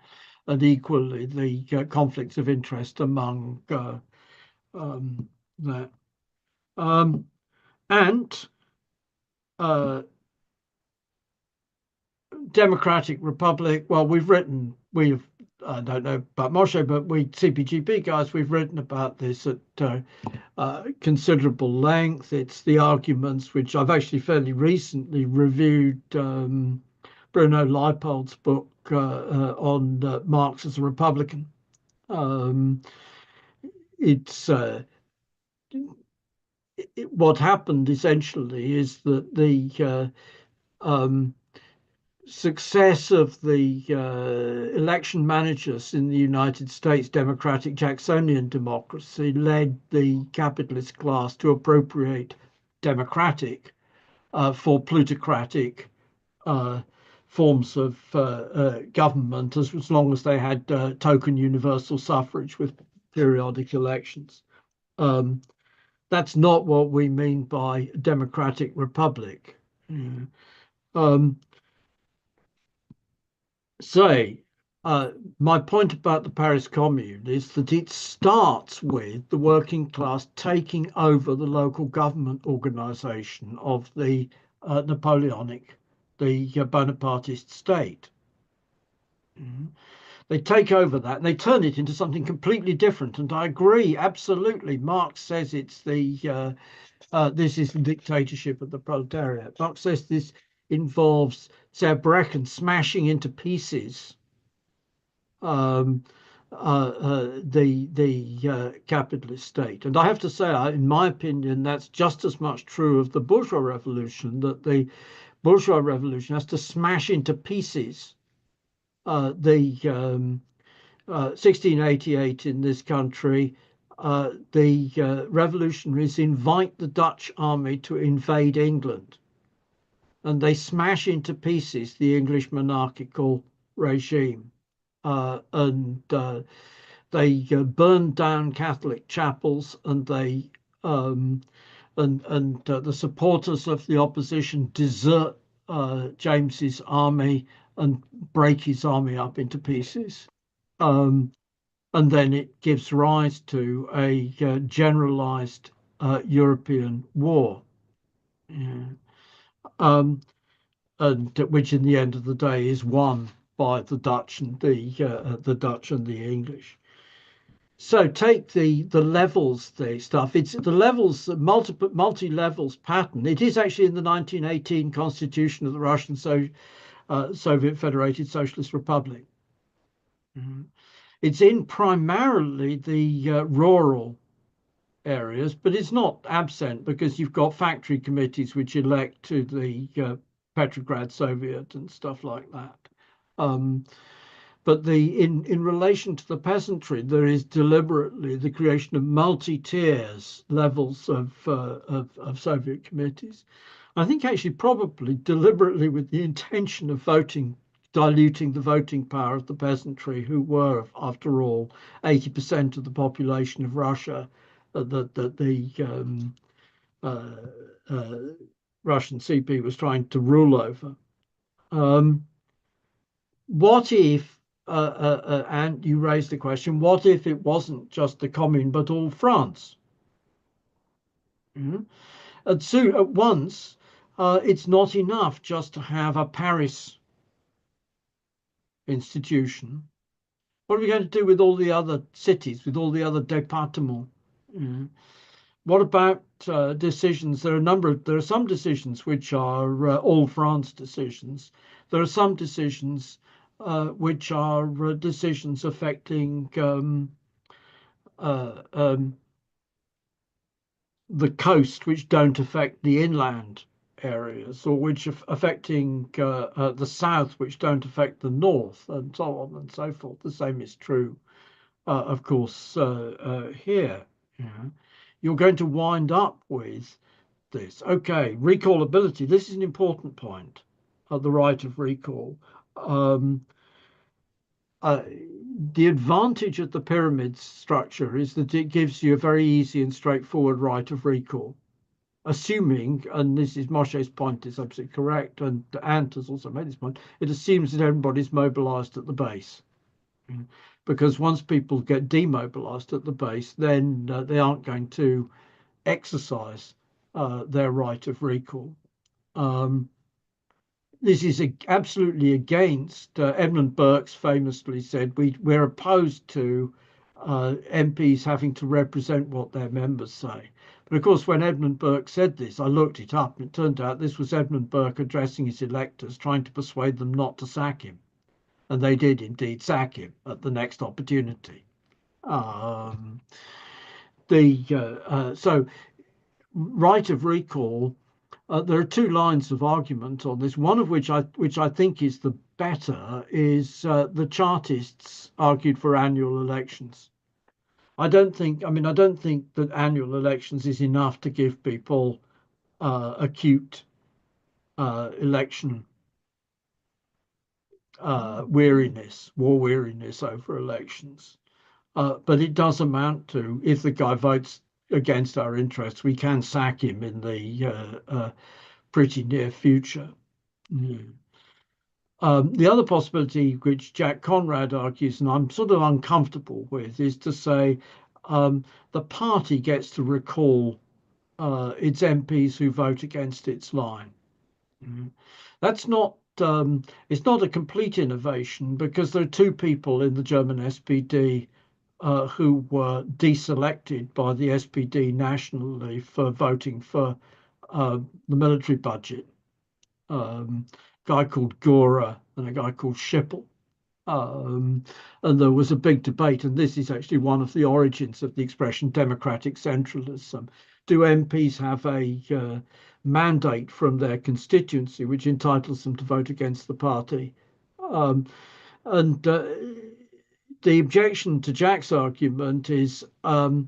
equally the conflicts of interest among that. And democratic republic, well, I don't know about Moshe, but we CPGB guys, we've written about this at considerable length. It's the arguments which I've actually fairly recently reviewed Bruno Leipold's book on Marx as a Republican. What happened essentially is that the success of the election managers in the United States democratic Jacksonian democracy led the capitalist class to appropriate democratic for plutocratic forms of government as long as they had token universal suffrage with periodic elections. That's not what we mean by democratic republic. My point about the Paris Commune is that it starts with the working class taking over the local government organization of the Napoleonic, the Bonapartist state. They take over that and they turn it into something completely different. And I agree, absolutely. Marx says it's this is the dictatorship of the proletariat. Marx says this involves Zerbrechen smashing into pieces the capitalist state. And I have to say, in my opinion, that's just as much true of the bourgeois revolution, that the bourgeois revolution has to smash into pieces the 1688 in this country, the revolutionaries invite the Dutch army to invade England, and they smash into pieces the English monarchical regime, and they burn down Catholic chapels, and they the supporters of the opposition desert James's army and break his army up into pieces. And then it gives rise to a generalized European war, yeah. And which, in the end of the day, is won by the Dutch and the English. So take the levels stuff. It's the levels, multi levels pattern. It is actually in the 1918 Constitution of the Russian Soviet Federated Socialist Republic. Mm-hmm. It's in primarily the rural areas, but it's not absent because you've got factory committees which elect to the Petrograd Soviet and stuff like that. But in relation to the peasantry, there is deliberately the creation of multi-tiers levels of Soviet committees. I think actually probably deliberately with the intention of diluting the voting power of the peasantry, who were, after all, 80% of the population of Russia that the Russian CP was trying to rule over. What if, and you raised the question, what if it wasn't just the Commune, but all France? Mm-hmm. And so at once, it's not enough just to have a Paris institution. What are we going to do with all the other cities, with all the other départements? Mm-hmm. What about decisions? There are some decisions which are all France decisions. There are some decisions which are decisions affecting the coast, which don't affect the inland areas, or which affecting the south, which don't affect the north, and so on and so forth. The same is true, of course, here. Yeah. You're going to wind up with this. Okay, recallability. This is an important point, the right of recall. The advantage of the pyramid structure is that it gives you a very easy and straightforward right of recall, assuming, and this is Moshe's point, is absolutely correct, and Ant has also made this point, it assumes that everybody's mobilized at the base. Because once people get demobilized at the base, then they aren't going to exercise their right of recall. This is absolutely against, Edmund Burke's famously said, we're opposed to MPs having to represent what their members say. But of course, when Edmund Burke said this, I looked it up, and it turned out this was Edmund Burke addressing his electors, trying to persuade them not to sack him. And they did indeed sack him at the next opportunity. So right of recall, there are two lines of argument on this. One of which I think is the better is the Chartists argued for annual elections. I don't think that annual elections is enough to give people acute election war weariness over elections. But it does amount to, if the guy votes against our interests, we can sack him in the pretty near future. Mm. The other possibility, which Jack Conrad argues, and I'm sort of uncomfortable with, is to say the party gets to recall its MPs who vote against its line. Mm. That's not, it's not a complete innovation, because there are two people in the German SPD who were deselected by the SPD nationally for voting for the military budget. A guy called Gora and a guy called Schippel. And there was a big debate, and this is actually one of the origins of the expression democratic centralism. Do MPs have a mandate from their constituency which entitles them to vote against the party? And the objection to Jack's argument is that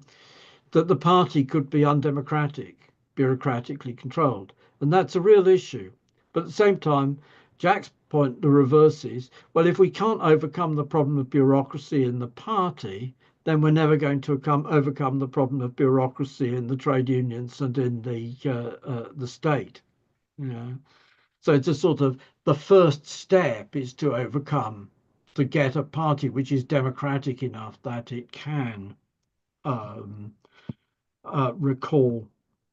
the party could be undemocratic, bureaucratically controlled, and that's a real issue. But at the same time, Jack's point, the reverse is, well, if we can't overcome the problem of bureaucracy in the party, then we're never going to overcome the problem of bureaucracy in the trade unions and in the state. You know? So it's a sort of, the first step is to get a party which is democratic enough that it can recall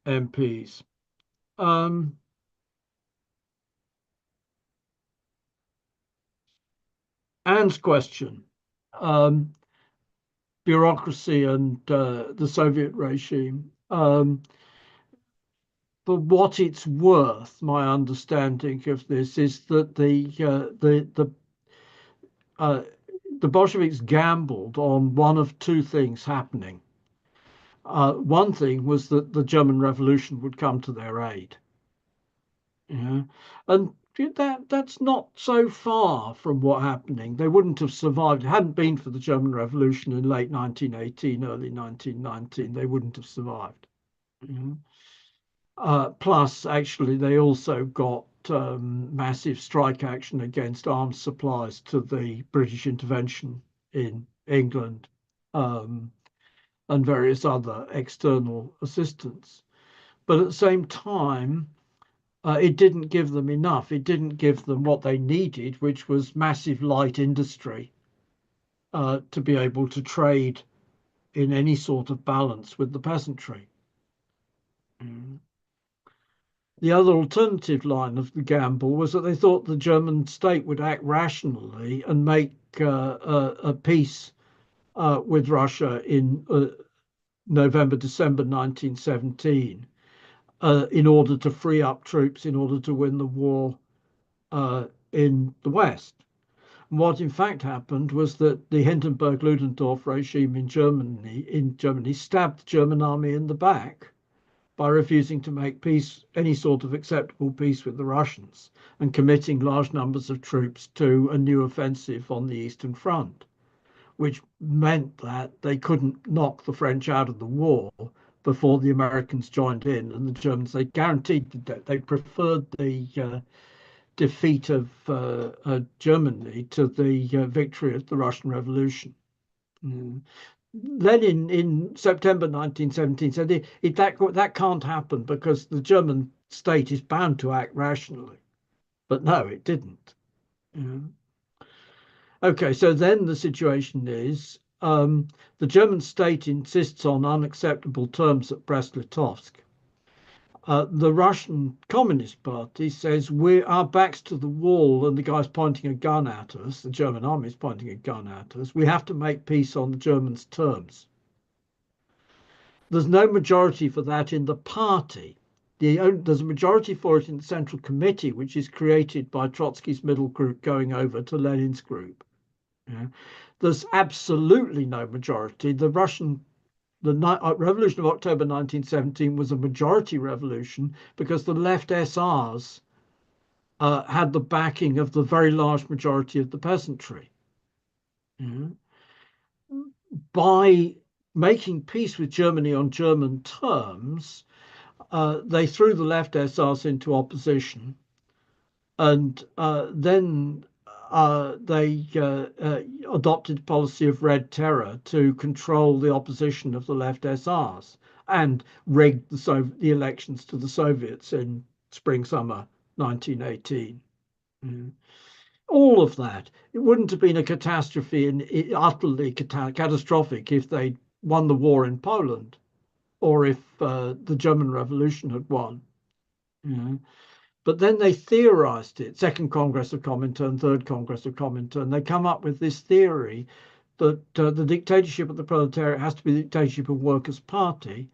MPs. Anne's question, bureaucracy and the Soviet regime. For what it's worth, my understanding of this is that the Bolsheviks gambled on one of two things happening. One thing was that the German Revolution would come to their aid. Yeah. And that's not so far from what happening. They wouldn't have survived. It hadn't been for the German Revolution in late 1918, early 1919, they wouldn't have survived. Plus, actually, they also got massive strike action against arms supplies to the British intervention in England, and various other external assistance. But at the same time, it didn't give them enough. It didn't give them what they needed, which was massive light industry to be able to trade in any sort of balance with the peasantry. The other alternative line of the gamble was that they thought the German state would act rationally and make a peace with Russia in November, December 1917 in order to free up troops in order to win the war in the West. And what in fact happened was that the Hindenburg-Ludendorff regime in Germany stabbed the German army in the back by refusing to make peace, any sort of acceptable peace with the Russians, and committing large numbers of troops to a new offensive on the Eastern Front, which meant that they couldn't knock the French out of the war before the Americans joined in, and the Germans, they guaranteed that they preferred the defeat of Germany to the victory of the Russian Revolution. Lenin in September 1917 said that can't happen because the German state is bound to act rationally. But no, it didn't. Okay, so then the situation is the German state insists on unacceptable terms at Brest-Litovsk. The Russian Communist Party says our backs to the wall and the guy's pointing a gun at us, the German army is pointing a gun at us. We have to make peace on the Germans' terms. There's no majority for that in the party. There's a majority for it in the Central Committee, which is created by Trotsky's middle group going over to Lenin's group. There's absolutely no majority. The Revolution of October 1917 was a majority revolution because the left SRs had the backing of the very large majority of the peasantry. By making peace with Germany on German terms, they threw the left SRs into opposition, and then they adopted a policy of red terror to control the opposition of the left SRs and rigged the elections to the Soviets in spring-summer 1918. All of that. It wouldn't have been a catastrophe and utterly catastrophic if they'd won the war in Poland or if the German Revolution had won. But then they theorized it, Second Congress of Comintern, Third Congress of Comintern. They come up with this theory that the dictatorship of the proletariat has to be the dictatorship of Workers' Party,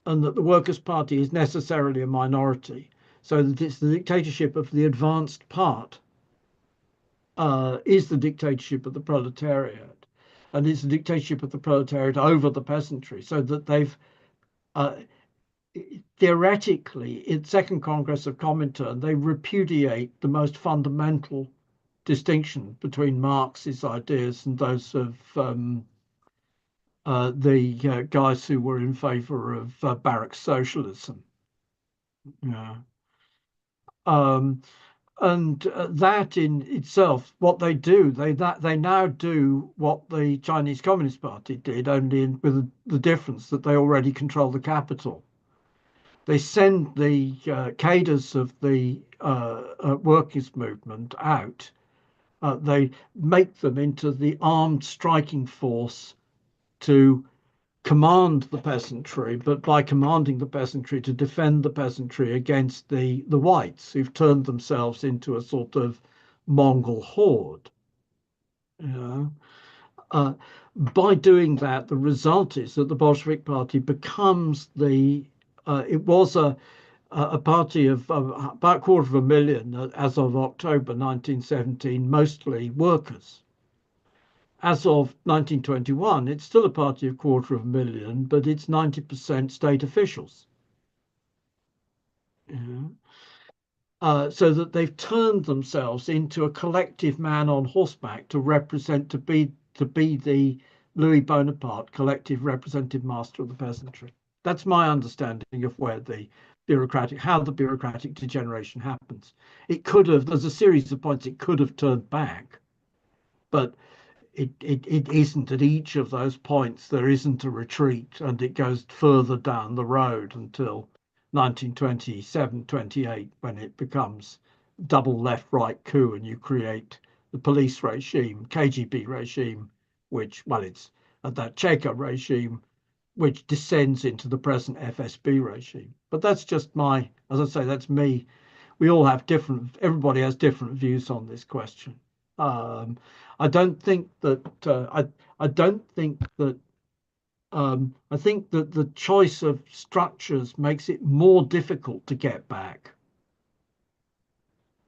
and that the Workers' Party is necessarily a minority, so that it's the dictatorship of the advanced part is the dictatorship of the proletariat, and it's the dictatorship of the proletariat over the peasantry, so that they've theoretically, in Second Congress of Comintern, they repudiate the most fundamental distinction between Marx's ideas and those of the guys who were in favor of barrack socialism. Yeah. And that in itself, what they do, they now do what the Chinese Communist Party did, only with the difference that they already control the capital. They send the cadres of the workers' movement out. They make them into the armed striking force to command the peasantry, but by commanding the peasantry to defend the peasantry against the whites who've turned themselves into a sort of Mongol horde. You know? By doing that, the result is that the Bolshevik Party becomes it was a party of about 250,000 as of October 1917, mostly workers. As of 1921, it's still a party of 250,000, but it's 90% state officials. So that they've turned themselves into a collective man on horseback to represent, to be the Louis Bonaparte collective representative master of the peasantry. That's my understanding of where how the bureaucratic degeneration happens. It could have, there's a series of points it could have turned back, but it isn't. At each of those points there isn't a retreat, and it goes further down the road until 1927, 28, when it becomes double left-right coup and you create the police regime, KGB regime, which, well, it's that Cheka regime, which descends into the present FSB regime. But that's just as I say, that's me. We all have everybody has different views on this question. I don't think that I think that the choice of structures makes it more difficult to get back.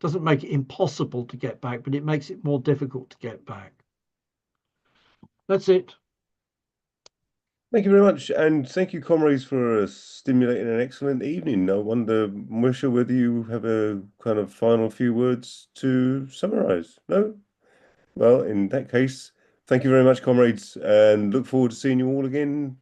Doesn't make it impossible to get back, but it makes it more difficult to get back. That's it. Thank you very much, and thank you, comrades, for a stimulating and excellent evening. I wonder, Moshe, whether you have a kind of final few words to summarize? No? Well, in that case, thank you very much, comrades, and look forward to seeing you all again